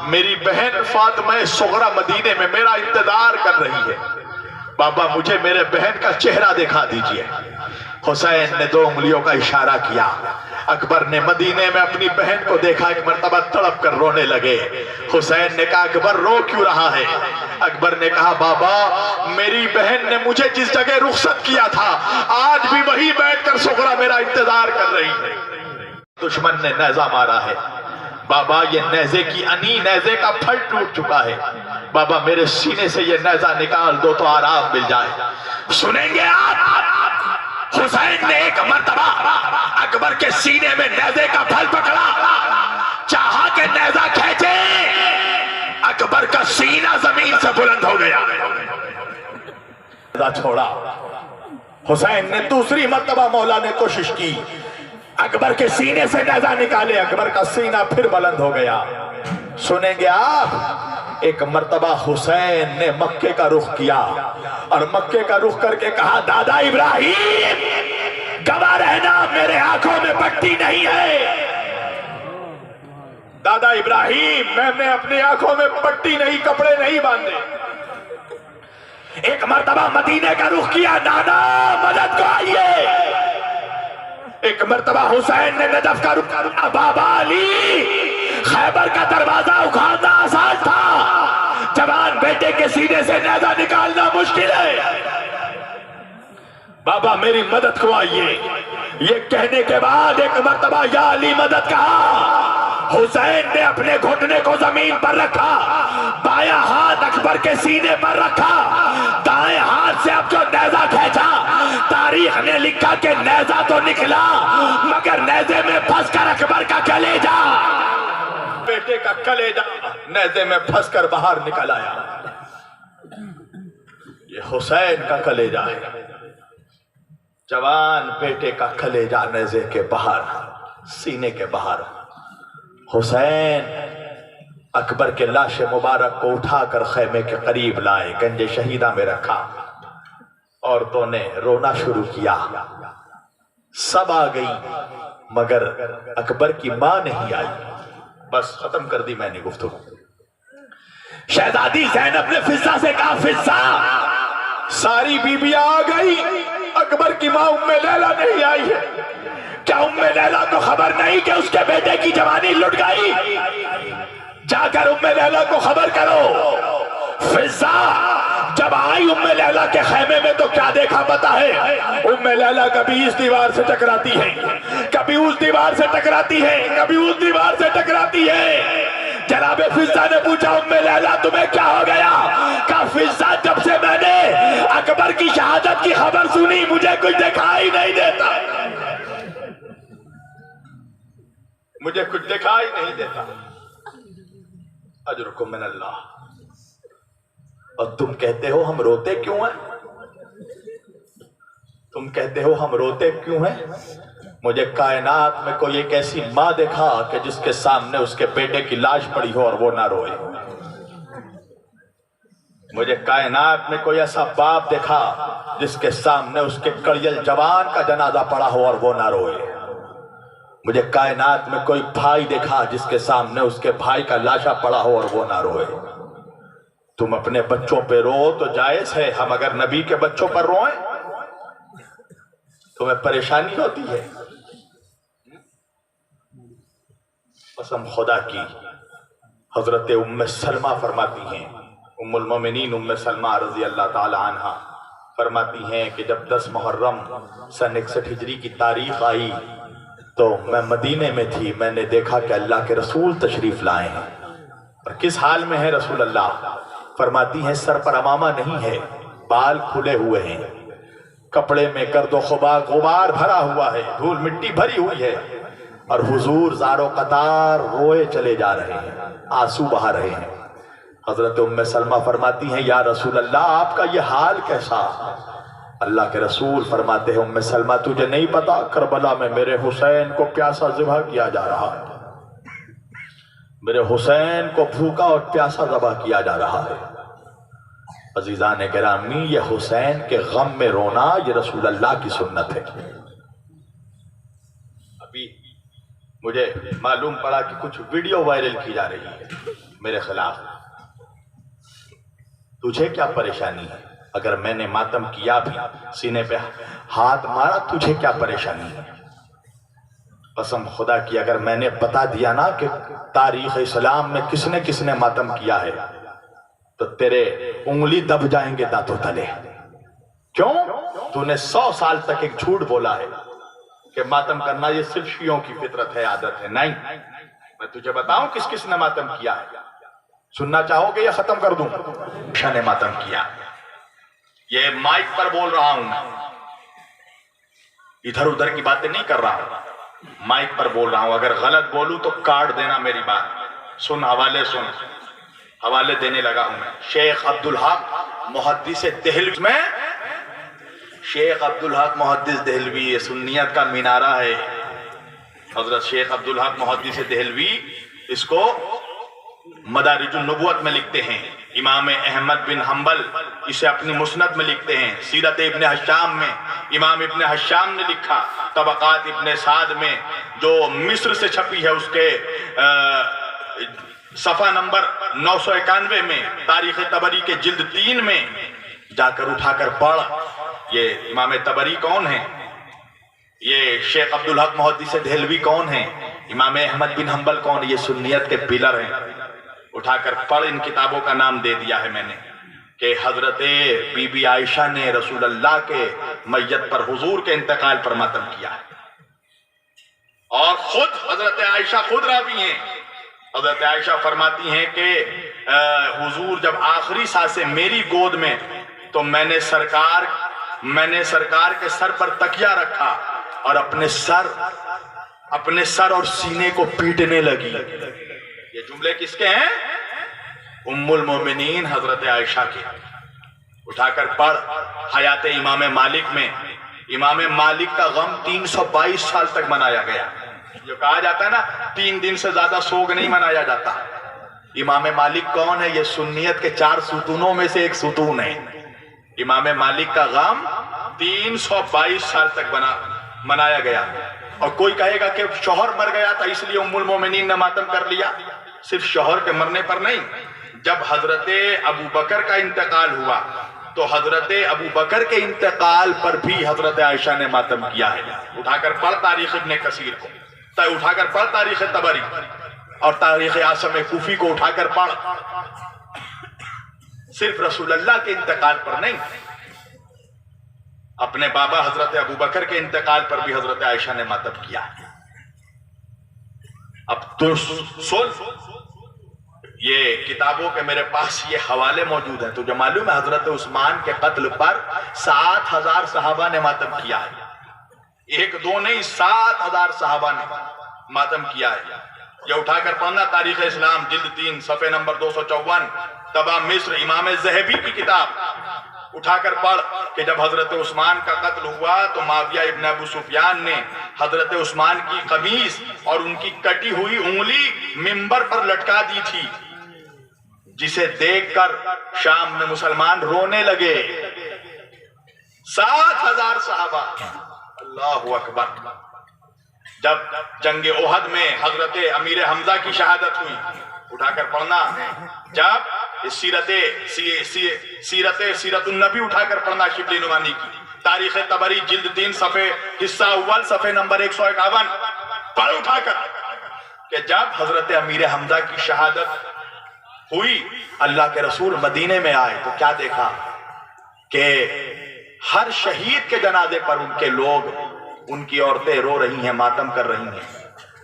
میری بہن فاطمہ صغرا مدینے میں میرا انتظار کر رہی ہے، بابا مجھے میرے بہن کا چہرہ دکھا دیجئے۔ حسین نے 2 انگلیوں کا اشارہ کیا۔ اکبر نے مدینے میں اپنی بہن کو دیکھا، ایک مرتبہ تڑپ کر رونے لگے۔ حسین نے کہا، اکبر رو کیوں رہا ہے؟ اکبر نے کہا، بابا میری بہن نے مجھے جس جگہ رخصت کیا تھا آج بھی وہی بیٹھ کر صغرا میرا انتظار کر رہی ہے۔ دشمن نے نیزہ مارا ہے، بابا یہ نیزے کی انی، نیزے کا پھل ٹوٹ چکا ہے، بابا میرے سینے سے یہ نیزہ نکال دو تو آرام مل جائے۔ سنیں گے آپ؟ حسین نے ایک مرتبہ اکبر کے سینے میں نیزے کا پھل پکڑا، چاہا کہ نیزہ کھینچے، اکبر کا سینہ زمین سے بلند ہو گیا۔ نیزہ چھوڑا، حسین نے دوسری مرتبہ مولا نے کوشش کی، اکبر کے سینے سے نیزہ نکالے، اکبر کا سینہ پھر بلند ہو گیا۔ سنیں گے آپ؟ ایک مرتبہ حسین نے مکے کا رخ کیا اور مکے کا رخ کر کے کہا، دادا ابراہیم گواہ رہنا میرے آنکھوں میں پٹی نہیں ہے، دادا ابراہیم میں نے اپنی آنکھوں میں پٹی نہیں، کپڑے نہیں باندھے۔ ایک مرتبہ مدینے کا رخ کیا، نانا مدد کو آئیے۔ ایک مرتبہ حسین نے نجف کا رخ کیا، بابا علی خیبر کا دروازہ اکھاڑنا آسان تھا، جوان بیٹے کے سینے سے نیزہ نکالنا مشکل ہے، بابا میری مدد کو آئیے۔ یہ کہنے کے بعد ایک مرتبہ یا علی مدد کہا۔ حسین نے اپنے گھٹنے کو زمین پر رکھا، بایاں ہاتھ اکبر کے سینے پر رکھا، دائیں ہاتھ سے اب جو نیزہ کھینچا، تاریخ نے لکھا کہ نیزہ تو نکلا مگر نیزے میں پھنس کر اکبر کا کلیجہ، بیٹے کا کلیجہ نیزے میں پھنس کر باہر نکل آیا۔ یہ حسین کا کلیجہ ہے، جوان بیٹے کا کلیجہ نیزے کے باہر، سینے کے باہر۔ حسین اکبر کے لاش مبارک کو اٹھا کر خیمے کے قریب لائے، گنج شہیدہ میں رکھا، عورتوں نے رونا شروع کیا، سب آ گئی مگر اکبر کی ماں نہیں آئی۔ بس ختم کر دی میں نے گفتگو۔ شہزادی زینب نے فضہ سے کہا، فضہ ساری بیویاں آ گئی، اکبر کی ماں ام لیلہ نہیں آئی ہے، کیا ام لیلہ کو خبر نہیں کہ اس کے بیٹے کی جوانی لٹ گئی؟ جا کر ام لیلہ کو خبر کرو۔ فضہ جب آئی ام لیلہ کے خیمے میں تو کیا دیکھا پتا ہے؟ ام لیلہ کبھی اس دیوار سے ٹکراتی ہے، کبھی اس دیوار سے ٹکراتی ہے، کبھی اس دیوار سے ٹکراتی ہے۔ جناب فضہ نے پوچھا، ام لیلہ تمہیں کیا ہو گیا؟ کہا، فضہ جب سے میں نے اکبر کی شہادت کی خبر سنی مجھے کچھ دکھائی نہیں دیتا، مجھے کچھ دکھائی نہیں دیتا۔ اجرکم من اللہ۔ اور تم کہتے ہو ہم روتے کیوں ہیں؟ تم کہتے ہو ہم روتے کیوں ہیں؟ مجھے کائنات میں کوئی ایک ایسی ماں دیکھا کہ جس کے سامنے اس کے بیٹے کی لاش پڑی ہو اور وہ نہ روئے؟ مجھے کائنات میں کوئی ایسا باپ دیکھا جس کے سامنے اس کے کڑیل جوان کا جنازہ پڑا ہو اور وہ نہ روئے؟ مجھے کائنات میں کوئی بھائی دیکھا جس کے سامنے اس کے بھائی کا لاشا پڑا ہو اور وہ نہ روئے؟ تم اپنے بچوں پہ رو تو جائز ہے، ہم اگر نبی کے بچوں پر روئیں تمہیں پریشانی ہوتی ہے؟ قسم خدا کی، حضرت ام سلمہ فرماتی ہیں، ام المومنین ام سلمہ رضی اللہ تعالی عنہ فرماتی ہیں کہ جب 10 محرم سن 61 ہجری کی تاریخ آئی تو میں مدینے میں تھی، میں نے دیکھا کہ اللہ کے رسول تشریف لائے ہیں۔ اور کس حال میں ہے رسول اللہ؟ فرماتی ہیں سر پر امامہ نہیں ہے، بال کھلے ہوئے ہیں، کپڑے میں گرد و غبار بھرا ہوا ہے، دھول مٹی بھری ہوئی ہے، اور حضور زار و قطار روئے چلے جا رہے ہیں، آنسو بہا رہے ہیں۔ حضرت ام سلمہ فرماتی ہیں یا رسول اللہ آپ کا یہ حال کیسا؟ اللہ کے رسول فرماتے ہیں ام سلمہ تجھے نہیں پتا کربلا میں میرے حسین کو پیاسا ذبح کیا جا رہا ہے، میرے حسین کو بھوکا اور پیاسا ذبح کیا جا رہا ہے۔ عزیزان گرامی، یہ حسین کے غم میں رونا یہ رسول اللہ کی سنت ہے۔ ابھی مجھے معلوم پڑا کہ کچھ ویڈیو وائرل کی جا رہی ہے میرے خلاف۔ تجھے کیا پریشانی ہے؟ اگر میں نے ماتم کیا بھی، سینے پہ ہاتھ مارا، تجھے کیا پریشانی ہے؟ قسم خدا کی اگر میں نے بتا دیا نا کہ تاریخ اسلام میں کس نے ماتم کیا ہے تو تیرے انگلی دب جائیں گے دانتوں تلے۔ کیوں؟ تو نے 100 سال تک ایک جھوٹ بولا ہے کہ ماتم کرنا یہ صرف شیعوں کی فطرت ہے، عادت ہے۔ نہیں، میں تجھے بتاؤں کس نے ماتم کیا ہے؟ سننا چاہو گے یا ختم کر دوں؟ شاہ نے ماتم کیا، یہ مائک پر بول رہا ہوں، ادھر ادھر کی باتیں نہیں کر رہا ہوں، مائک پر بول رہا ہوں۔ اگر غلط بولوں تو کاٹ دینا میری بات۔ سن، حوالے دینے لگا ہوں میں۔ شیخ عبدالحق محدث دہلوی میں، شیخ عبدالحق محدث دہلوی یہ سنیت کا مینارہ ہے۔ حضرت شیخ عبدالحق محدث دہلوی اس کو مدارج النبوت میں لکھتے ہیں، امام احمد بن حنبل اسے اپنی مسند میں لکھتے ہیں، سیرت ابن حشام میں امام ابن حشام نے لکھا، طبقات ابن سعد میں جو مصر سے چھپی ہے اس کے صفحہ نمبر 991 میں، تاریخ طبری کے جلد 3 میں جا کر اٹھا کر پڑھ۔ یہ امام طبری کون ہیں؟ یہ شیخ عبدالحق محدث دہلوی کون ہیں؟ امام احمد بن حنبل کون؟ یہ سنیت کے پلر ہیں۔ اٹھا کر پڑھ، ان کتابوں کا نام دے دیا ہے میں نے کہ حضرت بی بی عائشہ نے رسول اللہ کے میت پر، حضور کے انتقال پر ماتم کیا ہے، اور خود حضرت عائشہ خود راوی ہیں۔ حضرت عائشہ فرماتی ہیں کہ حضور جب آخری سانسیں میری گود میں تو میں نے سرکار کے سر پر تکیہ رکھا اور اپنے سر اور سینے کو پیٹنے لگی۔ یہ جملے کس کے ہیں؟ ام المومنین حضرت عائشہ کے۔ اٹھا کر پڑھ، حیات امام مالک میں امام مالک کا غم 322 سال تک منایا گیا۔ جو کہا جاتا ہے نا 3 دن سے زیادہ سوگ نہیں منایا جاتا۔ امام مالک کون ہے؟ یہ سنیت کے 4 ستونوں میں سے ایک ستون ہے۔ امام مالک کا غم 322 سال تک منایا گیا۔ اور کوئی کہے گا کہ شوہر مر گیا تھا اس لیے ام المومنین نے ماتم کر لیا۔ صرف شوہر کے مرنے پر نہیں، جب حضرت ابو بکر کا انتقال ہوا تو حضرت ابو بکر کے انتقال پر بھی حضرت عائشہ نے ماتم کیا ہے۔ اٹھا کر پڑھ تاریخ ابن کثیر کو، اٹھا کر پڑھ تاریخ طبری اور تاریخ عاصم کوفی کو اٹھا کر پڑھ۔ صرف رسول اللہ کے انتقال پر نہیں، اپنے بابا حضرت ابو بکر کے انتقال پر بھی حضرت عائشہ نے ماتم کیا ہے۔ اب تو سن، یہ کتابوں کے میرے پاس یہ حوالے موجود ہیں۔ تجھے معلوم ہے حضرت عثمان کے قتل پر 7000 صحابہ نے ماتم کیا ہے؟ 1 2 نہیں، 7000 صحابہ نے ماتم کیا ہے۔ یہ اٹھا کر پڑھنا تاریخ اسلام جلد 3 صفحہ نمبر 254، طبع مصر امام ذہبی کی کتاب اٹھا کر پڑھ کہ جب حضرت عثمان کا قتل ہوا تو معاویہ ابن ابو سفیان نے حضرت عثمان کی قمیص اور ان کی کٹی ہوئی انگلی منبر پر لٹکا دی تھی، جسے دیکھ کر شام میں مسلمان رونے لگے۔ 7,000 صحابہ، اللہ اکبر۔ جب جنگ احد میں حضرت امیر حمزہ کی شہادت ہوئی، اٹھا کر پڑھنا، جب سیرت النبی اٹھا کر پڑھنا شبلی نعمانی کی، تاریخ طبری جلد 3 صفحے حصہ اول صفحے نمبر 151 پڑھ اٹھا کر کہ جب حضرت امیر حمزہ کی شہادت ہوئی، اللہ کے رسول مدینے میں آئے تو کیا دیکھا کہ ہر شہید کے جنازے پر ان کے لوگ، ان کی عورتیں رو رہی ہیں، ماتم کر رہی ہیں،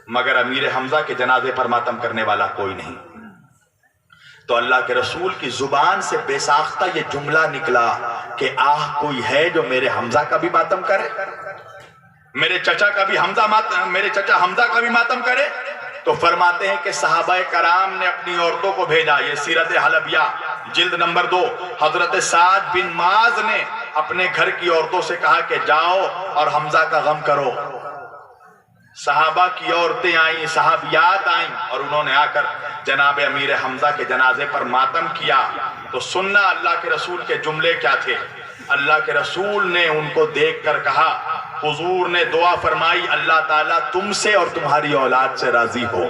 مگر امیر حمزہ کے جنازے پر ماتم کرنے والا کوئی نہیں۔ تو اللہ کے رسول کی زبان سے بے ساختہ یہ جملہ نکلا کہ آہ کوئی ہے جو میرے حمزہ کا بھی ماتم کرے، میرے چچا حمزہ کا بھی ماتم کرے۔ تو فرماتے ہیں کہ صحابہ کرام نے اپنی عورتوں کو بھیجا، یہ سیرت حلبیہ جلد نمبر 2، حضرت سعد بن معاذ نے اپنے گھر کی عورتوں سے کہا کہ جاؤ اور حمزہ کا غم کرو۔ صحابہ کی عورتیں آئیں، صحابیات آئیں، اور انہوں نے آ کر جناب امیر حمزہ کے جنازے پر ماتم کیا۔ تو سننا اللہ کے رسول کے جملے کیا تھے۔ اللہ کے رسول نے ان کو دیکھ کر کہا، حضور نے دعا فرمائی، اللہ تعالیٰ تم سے اور تمہاری اولاد سے راضی ہو۔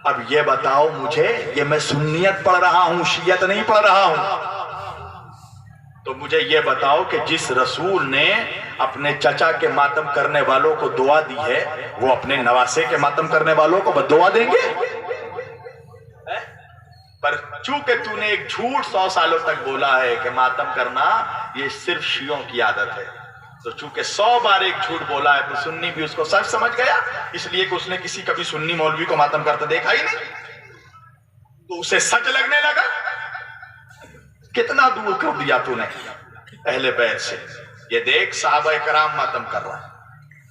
اب یہ بتاؤ مجھے، یہ میں سنیت پڑھ رہا ہوں، شیعت نہیں پڑھ رہا ہوں، تو مجھے یہ بتاؤ کہ جس رسول نے اپنے چچا کے ماتم کرنے والوں کو دعا دی ہے، وہ اپنے نواسے کے ماتم کرنے والوں کو دعا دیں گے؟ پر چونکہ تو نے ایک جھوٹ 100 سالوں تک بولا ہے کہ ماتم کرنا یہ صرف شیعوں کی عادت ہے، تو چونکہ 100 بار ایک جھوٹ بولا ہے تو سنی بھی اس کو سچ سمجھ گیا، اس لیے کہ اس نے کسی کبھی سنی مولوی کو ماتم کرتے دیکھا ہی نہیں، تو اسے سچ لگنے لگا۔ کتنا دور کر دیا تو نے اہل بیت سے۔ یہ دیکھ صحابہ کرام ماتم کر رہا ہے۔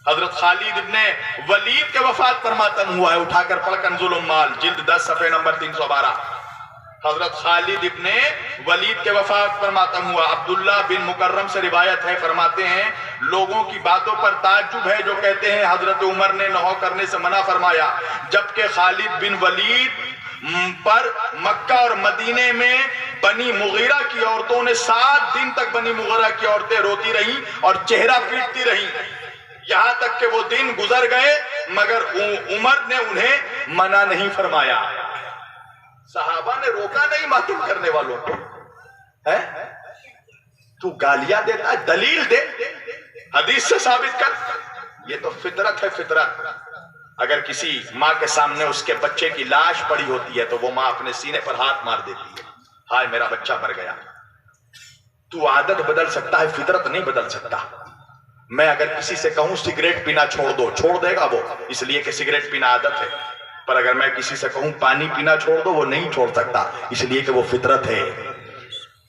حضرت خالد ابن ولید کے وفات پر ماتم ہوا ہے، اٹھا کر پڑھ کنز الاموال جلد 10 صفحے نمبر 312۔ حضرت خالد ابن ولید کے وفات پر ماتم ہوا۔ عبداللہ بن مکرم سے روایت ہے، فرماتے ہیں لوگوں کی باتوں پر تعجب ہے جو کہتے ہیں حضرت عمر نے نوح کرنے سے منع فرمایا، جبکہ خالد بن ولید پر مکہ اور مدینے میں بنی مغیرہ کی عورتوں نے 7 دن تک بنی مغیرہ کی عورتیں روتی رہیں اور چہرہ پیٹتی رہیں، یہاں تک کہ وہ دن گزر گئے مگر عمر نے انہیں منع نہیں فرمایا۔ صحابہ نے روکا نہیں ماتم کرنے والوں کو۔ تو گالیاں دیتا ہے، دلیل دے، حدیث سے ثابت کر۔ یہ تو فطرت ہے، فطرت۔ اگر کسی ماں کے سامنے اس کے بچے کی لاش پڑی ہوتی ہے تو وہ ماں اپنے سینے پر ہاتھ مار دیتی ہے، ہائے میرا بچہ مر گیا۔ تو عادت بدل سکتا ہے، فطرت نہیں بدل سکتا۔ میں اگر کسی سے کہوں سگریٹ پینا چھوڑ دو، چھوڑ دے گا وہ، اس لیے کہ سگریٹ پینا عادت ہے۔ پر اگر میں کسی سے کہوں پانی پینا چھوڑ دو، وہ نہیں چھوڑ سکتا، اس لیے کہ وہ فطرت ہے۔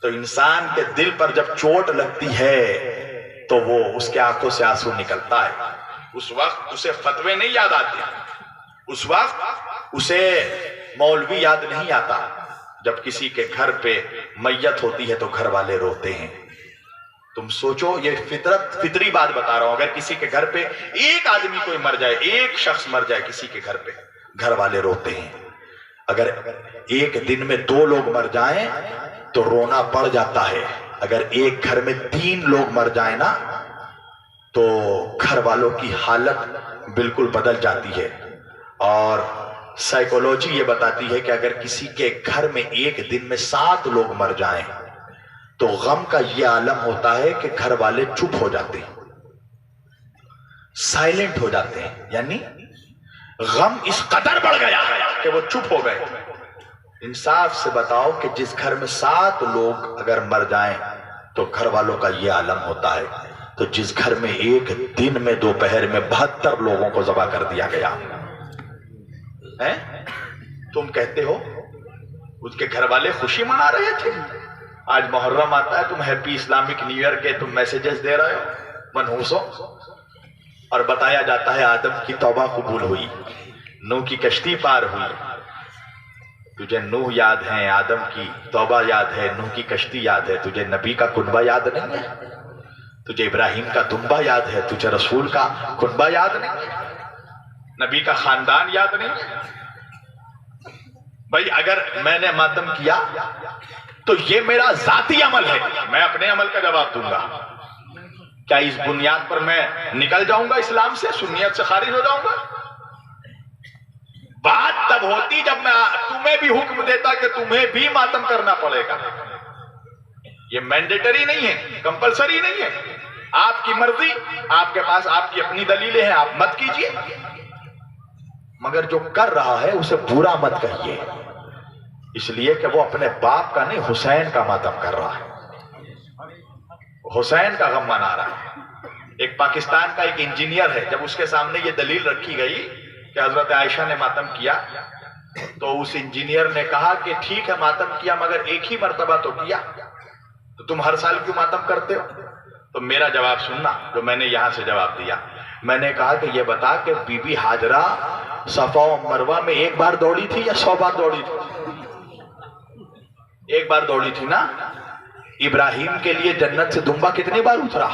تو انسان کے دل پر جب چوٹ لگتی ہے تو وہ اس کے آنکھوں سے آنسو نکلتا ہے، اس وقت اسے فتوے نہیں یاد آتے، اس وقت اسے مولوی یاد نہیں آتا۔ جب کسی کے گھر پہ میت ہوتی ہے تو گھر والے روتے ہیں۔ تم سوچو، یہ فطری بات بتا رہا ہوں، اگر کسی کے گھر پہ ایک آدمی کوئی مر جائے، ایک شخص مر جائے کسی کے گھر پہ، گھر والے روتے ہیں۔ اگر ایک دن میں 2 لوگ مر جائیں تو رونا پڑ جاتا ہے، اگر ایک گھر میں 3 لوگ مر جائیں نا تو گھر والوں کی حالت بالکل بدل جاتی ہے۔ اور سائیکولوجی یہ بتاتی ہے کہ اگر کسی کے گھر میں ایک دن میں 7 لوگ مر جائیں تو غم کا یہ عالم ہوتا ہے کہ گھر والے چپ ہو جاتے ہیں، سائلنٹ ہو جاتے ہیں، یعنی غم اس قدر بڑھ گیا ہے کہ وہ چپ ہو گئے۔ انصاف سے بتاؤ کہ جس گھر میں 7 لوگ اگر مر جائیں تو گھر والوں کا یہ عالم ہوتا ہے، تو جس گھر میں ایک دن میں دوپہر میں 72 لوگوں کو ذبح کر دیا گیا ہے، تم کہتے ہو اس کے گھر والے خوشی منا رہے تھے؟ آج محرم آتا ہے، تم ہیپی اسلامک نیو ایئر کے تم میسیجز دے رہے ہو منحوس ہو، اور بتایا جاتا ہے آدم کی توبہ قبول ہوئی، نوح کی کشتی پار ہوئی، تجھے نوح یاد ہے، آدم کی توبہ یاد ہے، نوح کی کشتی یاد ہے، تجھے نبی کا کنبہ یاد نہیں ہے؟ تجھے ابراہیم کا دنبہ یاد ہے، تجھے رسول کا کنبہ یاد نہیں ہے؟ نبی کا خاندان یاد نہیں ہے؟ بھائی اگر میں نے ماتم کیا تو یہ میرا ذاتی عمل ہے، میں اپنے عمل کا جواب دوں گا۔ کیا اس بنیاد پر میں نکل جاؤں گا اسلام سے، سنیت سے خارج ہو جاؤں گا؟ بات تب ہوتی جب میں تمہیں بھی حکم دیتا کہ تمہیں بھی ماتم کرنا پڑے گا۔ یہ مینڈیٹری نہیں ہے، کمپلسری نہیں ہے، آپ کی مرضی، آپ کے پاس آپ کی اپنی دلیلیں ہیں، آپ مت کیجئے، مگر جو کر رہا ہے اسے برا مت کہیے، اس لیے کہ وہ اپنے باپ کا نہیں حسین کا ماتم کر رہا ہے، حسین کا غم منا رہا ہے۔ ایک پاکستان کا ایک انجینئر ہے، جب اس کے سامنے یہ دلیل رکھی گئی کہ حضرت عائشہ نے ماتم کیا تو اس انجینئر نے کہا کہ ٹھیک ہے ماتم کیا مگر ایک ہی مرتبہ تو کیا، تو تم ہر سال کیوں ماتم کرتے ہو؟ تو میرا جواب سننا جو میں نے یہاں سے جواب دیا، میں نے کہا کہ یہ بتا کہ بی بی ہاجرہ صفا و مروہ میں ایک بار دوڑی تھی یا 100 بار دوڑی تھی؟ ایک بار دوڑی تھی نا۔ ابراہیم کے لیے جنت سے دنبا کتنی بار اترا؟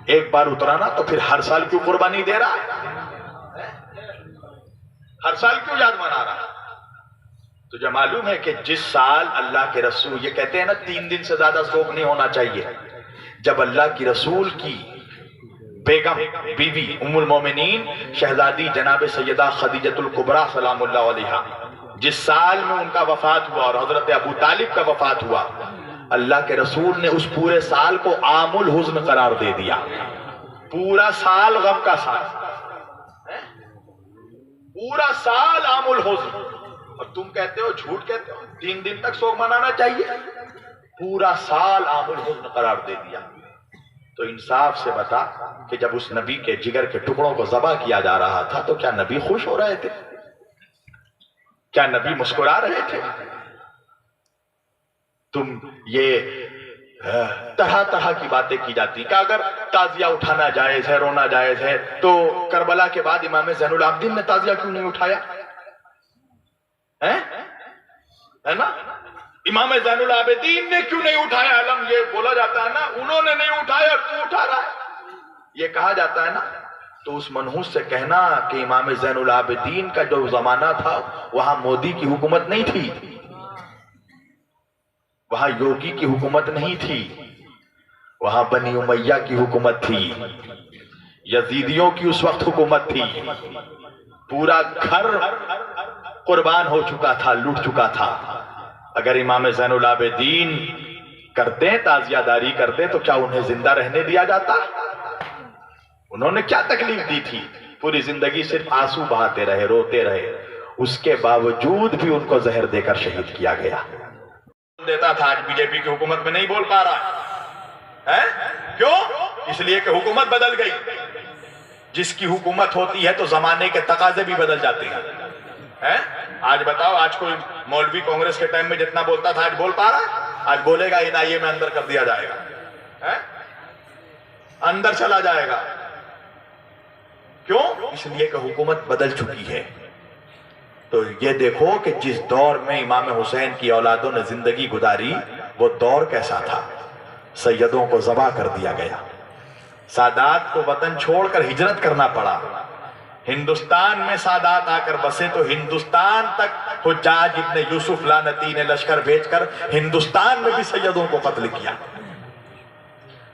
ایک بار اترا نا، تو پھر ہر سال کیوں قربانی دے رہا ہے؟ ہر سال کیوں یاد منا رہا؟ تجھے معلوم ہے کہ جس سال اللہ کے رسول، یہ کہتے ہیں نا 3 دن سے زیادہ سوگ نہیں ہونا چاہیے، جب اللہ کی رسول کی بیگم بیوی ام المومنین شہزادی جناب سیدہ خدیجۃ الکبریٰ سلام اللہ علیہا جس سال میں ان کا وفات ہوا اور حضرت ابو طالب کا وفات ہوا، اللہ کے رسول نے اس پورے سال کو عام الحزن قرار دے دیا، پورا سال غم کا سال، پورا سال عام الحزن، اور تم کہتے ہو، جھوٹ کہتے ہو 3 دن تک سوگ منانا چاہیے، پورا سال عام الحزن قرار دے دیا۔ تو انصاف سے بتا کہ جب اس نبی کے جگر کے ٹکڑوں کو ذبح کیا جا رہا تھا تو کیا نبی خوش ہو رہے تھے؟ کیا نبی مسکرا رہے تھے؟ تم یہ طرح طرح کی باتیں کی جاتی کہ اگر تعزیہ اٹھانا جائز ہے، رونا جائز ہے، تو کربلا کے بعد امام زین العابدین نے تعزیہ کیوں نہیں اٹھایا؟ ہے نا؟ امام زین العابدین نے کیوں نہیں اٹھایا علم؟ یہ بولا جاتا ہے نا، انہوں نے نہیں اٹھایا تو اٹھا رہا ہے، یہ کہا جاتا ہے نا۔ تو اس منحوس سے کہنا کہ امام زین العابدین کا جو زمانہ تھا وہاں مودی کی حکومت نہیں تھی، وہاں یوگی کی حکومت نہیں تھی، وہاں بنی امیہ کی حکومت تھی، یزیدیوں کی اس وقت حکومت تھی، پورا گھر قربان ہو چکا تھا، لوٹ چکا تھا۔ اگر امام زین العابدین کرتے، تعزیہ داری کرتے تو کیا انہیں زندہ رہنے دیا جاتا؟ انہوں نے کیا تکلیف دی تھی؟ پوری زندگی صرف آنسو بہاتے رہے، روتے رہے، اس کے باوجود بھی ان کو زہر دے کر شہید کیا گیا۔ دیتا تھا، آج بی جے پی کی حکومت میں نہیں بول پا رہا ہے، کیوں؟ اس لیے کہ حکومت بدل گئی۔ جس کی حکومت ہوتی ہے تو زمانے کے تقاضے بھی بدل جاتے ہیں۔ آج بتاؤ، آج کوئی مولوی کانگریس کے ٹائم میں جتنا بولتا تھا آج بول پا رہا ہے؟ آج بولے گا NIA میں اندر کر دیا جائے گا، اندر چلا جائے گا، کیوں؟ اس لیے کہ حکومت بدل چکی ہے۔ تو یہ دیکھو کہ جس دور میں امام حسین کی اولادوں نے زندگی گزاری وہ دور کیسا تھا۔ سیدوں کو ذبح کر دیا گیا، سادات کو وطن چھوڑ کر ہجرت کرنا پڑا، ہندوستان میں سادات آ کر بسے تو ہندوستان تک حجاج ابن یوسف لعنتی نے لشکر بھیج کر ہندوستان میں بھی سیدوں کو قتل کیا۔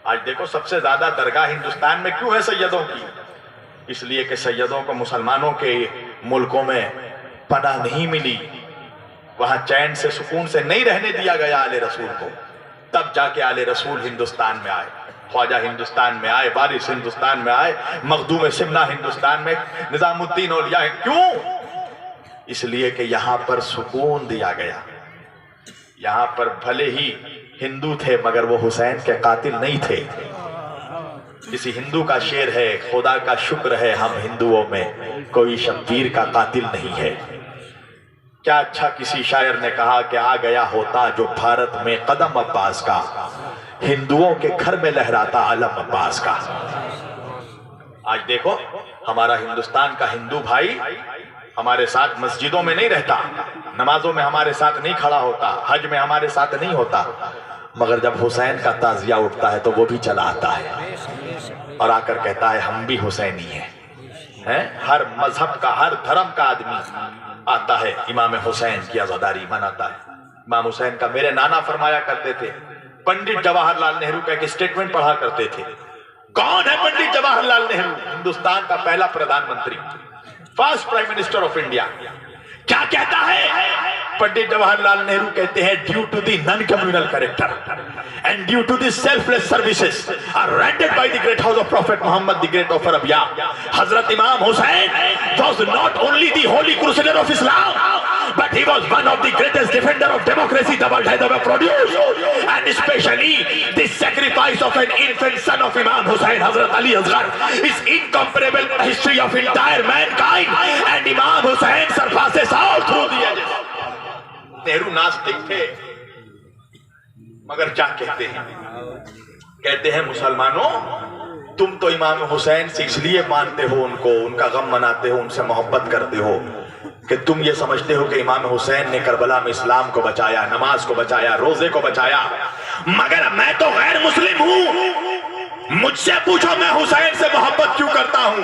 آج دیکھو سب سے زیادہ درگاہ ہندوستان میں کیوں ہے سیدوں کی؟ اس لیے کہ سیدوں کو مسلمانوں کے ملکوں میں پناہ نہیں ملی، وہاں چین سے سکون سے نہیں رہنے دیا گیا آل رسول کو، تب جا کے آل رسول ہندوستان میں آئے، خواجہ ہندوستان میں آئے، وارث ہندوستان میں آئے، مخدوم سمنہ ہندوستان میں، نظام الدین اولیاء۔ کیوں؟ اس لیے کہ یہاں پر سکون دیا گیا، یہاں پر بھلے ہی ہندو تھے مگر وہ حسین کے قاتل نہیں تھے۔ کسی ہندو کا شعر ہے، خدا کا شکر ہے ہم ہندوؤں میں کوئی شبیر کا قاتل نہیں ہے۔ کیا اچھا کسی شاعر نے کہا کہ آ گیا ہوتا جو بھارت میں قدم عباس کا، ہندوؤں کے گھر میں لہراتا علم عباس کا۔ آج دیکھو ہمارا ہندوستان کا ہندو بھائی ہمارے ساتھ مسجدوں میں نہیں رہتا، نمازوں میں ہمارے ساتھ نہیں کھڑا ہوتا، حج میں ہمارے ساتھ نہیں ہوتا، مگر جب حسین کا تعزیہ اٹھتا ہے تو وہ بھی چلا آتا ہے اور آ کر کہتا ہے ہم بھی حسینی ہیں۔ ہر مذہب کا، ہر دھرم کا آدمی آتا ہے امام حسین کی عزاداری مناتا ہے۔ امام حسین کا میرے نانا فرمایا کرتے تھے، پنڈت جواہر لال نہرو کا ایک اسٹیٹمنٹ پڑھا کرتے تھے۔ کون ہے پنڈت جواہر لال نہرو؟ ہندوستان کا پہلا پردھان منتری، first prime minister of India. کیا کہتا ہے پنڈت جواہر لال نہرو؟ کہتے ہیں due to the non communal character and due to the selfless services are rendered by the great house of prophet Muhammad the great of Arabia, حضرت Imam Hussain was not only the holy crusader of Islam but he was one of the greatest defender of democracy the world has ever produced, and especially the sacrifice of an infant son of Imam Hussain, Hazrat Ali Asghar, is incomparable in the history of entire mankind, and Imam Hussain surpasses all through the ages. Nehru ناستک تھے مگر کیا کہتے ہیں؟ کہتے ہیں مسلمانوں تم تو امام حسین سے اس لیے مانتے ہو ان کو، ان کا غم مناتے ہو، ان سے محبت کرتے ہو کہ تم یہ سمجھتے ہو کہ امام حسین نے کربلا میں اسلام کو بچایا، نماز کو بچایا، روزے کو بچایا، مگر میں تو غیر مسلم ہوں، مجھ سے پوچھو میں حسین سے محبت کیوں کرتا ہوں؟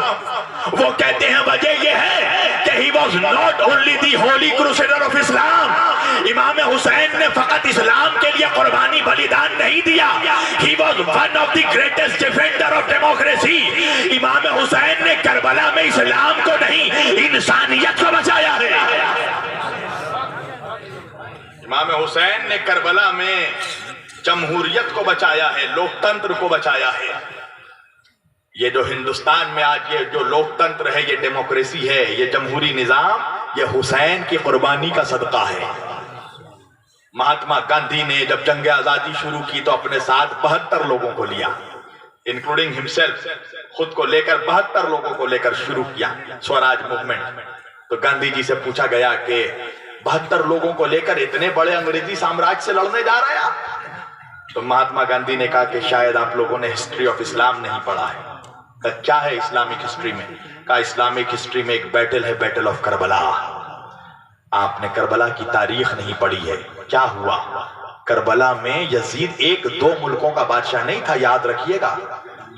وہ کہتے ہیں وجہ یہ ہے کہ he was not only the holy crusader of Islam، امام حسین نے فقط اسلام کے لیے قربانی بلیدان نہیں دیا، he was one of the greatest defender of democracy، امام حسین نے کربلا میں اسلام کو نہیں انسانیت کو بچایا ہے۔ امام حسین نے کربلا میں جمہوریت کو بچایا ہے، لوکتنتر کو بچایا ہے۔ یہ جو ہندوستان میں آج یہ جو لوکتنتر ہے، یہ ڈیموکریسی ہے، یہ جمہوری نظام، یہ حسین کی قربانی کا صدقہ ہے۔ مہاتما گاندھی نے جب جنگ آزادی شروع کی تو اپنے ساتھ 72 لوگوں کو لیا، انکلوڈنگ ہمسیلف، خود کو لے کر 72 لوگوں کو لے کر شروع کیا سوراج موومنٹ۔ تو گاندھی جی سے پوچھا گیا کہ 72 لوگوں کو لے کر اتنے بڑے انگریزی سامراج سے لڑنے جا رہے ہیں آپ؟ تو مہاتما گاندھی نے کہا کہ شاید آپ لوگوں نے ہسٹری آف اسلام نہیں پڑھا ہے۔ کہا کیا ہے اسلامک ہسٹری میں؟ کہا اسلامک ہسٹری میں ایک بیٹل ہے، بیٹل آف کربلا۔ آپ نے کربلا کی تاریخ نہیں پڑھی ہے۔ کیا ہوا کربلا میں؟ یزید ایک دو ملکوں کا بادشاہ نہیں تھا، یاد رکھیے گا،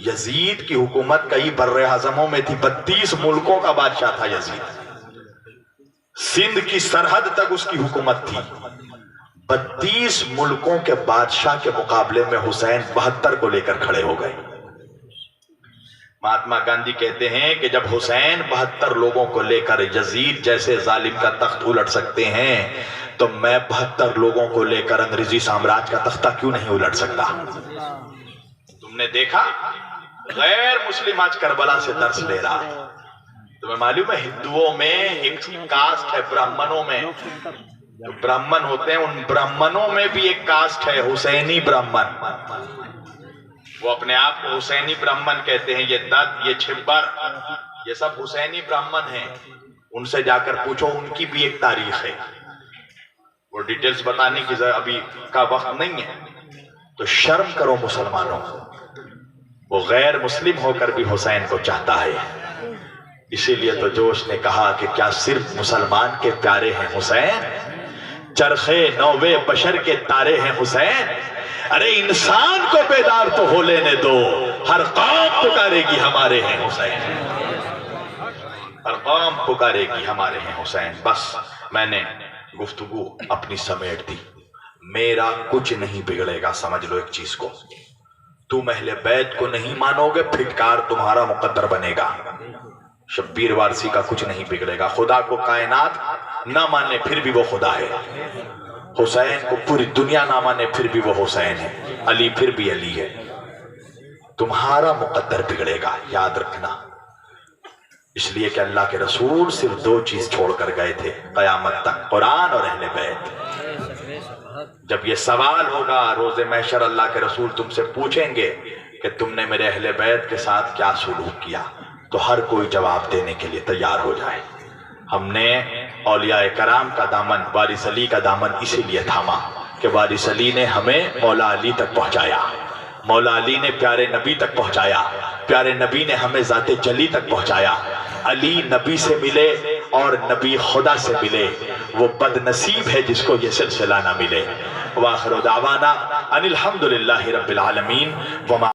یزید کی حکومت کئی بر اعظموں میں تھی، 32 ملکوں کا بادشاہ تھا یزید، سندھ کی سرحد تک اس کی حکومت تھی۔ 32 ملکوں کے بادشاہ کے مقابلے میں حسین 72 کو لے کر کھڑے ہو گئے۔ مہاتما گاندھی کہتے ہیں کہ جب حسین 72 لوگوں کو لے کر یزید جیسے ظالم کا تخت الٹ سکتے ہیں تو میں 72 لوگوں کو لے کر انگریزی سامراج کا تختہ کیوں نہیں الٹ سکتا؟ تم نے دیکھا غیر مسلم آج کربلا سے درس لے رہا ہے۔ تمہیں معلوم ہے ہندوؤں میں ایک کاسٹ ہے، برہمنوں میں، جو برہمن ہوتے ہیں ان برہمنوں میں بھی ایک کاسٹ ہے حسینی برہمن۔ وہ اپنے آپ کو حسینی برہمن کہتے ہیں۔ یہ دت، یہ چھبر، یہ سب حسینی برہمن ہیں۔ ان سے جا کر پوچھو، ان کی بھی ایک تاریخ ہے۔ وہ ڈیٹیلز بتانے کی ابھی کا وقت نہیں ہے۔ تو شرم کرو مسلمانوں، وہ غیر مسلم ہو کر بھی حسین کو چاہتا ہے۔ اسی لیے تو جوش نے کہا کہ کیا صرف مسلمان کے پیارے ہیں حسین؟ چرخے نوے بشر کے تارے ہیں حسین۔ ارے انسان کو بیدار تو ہو لینے دو، ہر قوم پکارے گی ہمارے ہیں حسین، ہر قوم پکارے گی ہمارے ہیں حسین۔ بس میں نے گفتگو اپنی سمیٹ دی، میرا کچھ نہیں بگڑے گا۔ سمجھ لو ایک چیز کو، تم اہل بیت کو نہیں مانو گے، پھٹکار تمہارا مقدر بنے گا۔ شبیر وارسی کا کچھ نہیں بگڑے گا۔ خدا کو کائنات نہ مانے پھر بھی وہ خدا ہے، حسین کو پوری دنیا نہ مانے پھر بھی وہ حسین ہے، علی پھر بھی علی ہے۔ تمہارا مقدر بگڑے گا، یاد رکھنا۔ اس لیے کہ اللہ کے رسول صرف 2 چیز چھوڑ کر گئے تھے قیامت تک، قرآن اور اہل بیت۔ جب یہ سوال ہوگا روز محشر، اللہ کے رسول تم سے پوچھیں گے کہ تم نے میرے اہل بیت کے ساتھ کیا سلوک کیا، تو ہر کوئی جواب دینے کے لیے تیار ہو جائے۔ ہم نے اولیاء کرام کا دامن، وارث علی کا دامن اسی لیے تھاما کہ وارث علی نے ہمیں مولا علی تک پہنچایا، مولا علی نے پیارے نبی تک پہنچایا، پیارے نبی نے ہمیں ذات جلی تک پہنچایا۔ علی نبی سے ملے اور نبی خدا سے ملے، وہ بد نصیب ہے جس کو یہ سلسلہ نہ ملے۔ وآخر دعوانا ان الحمدللہ رب العالمین وما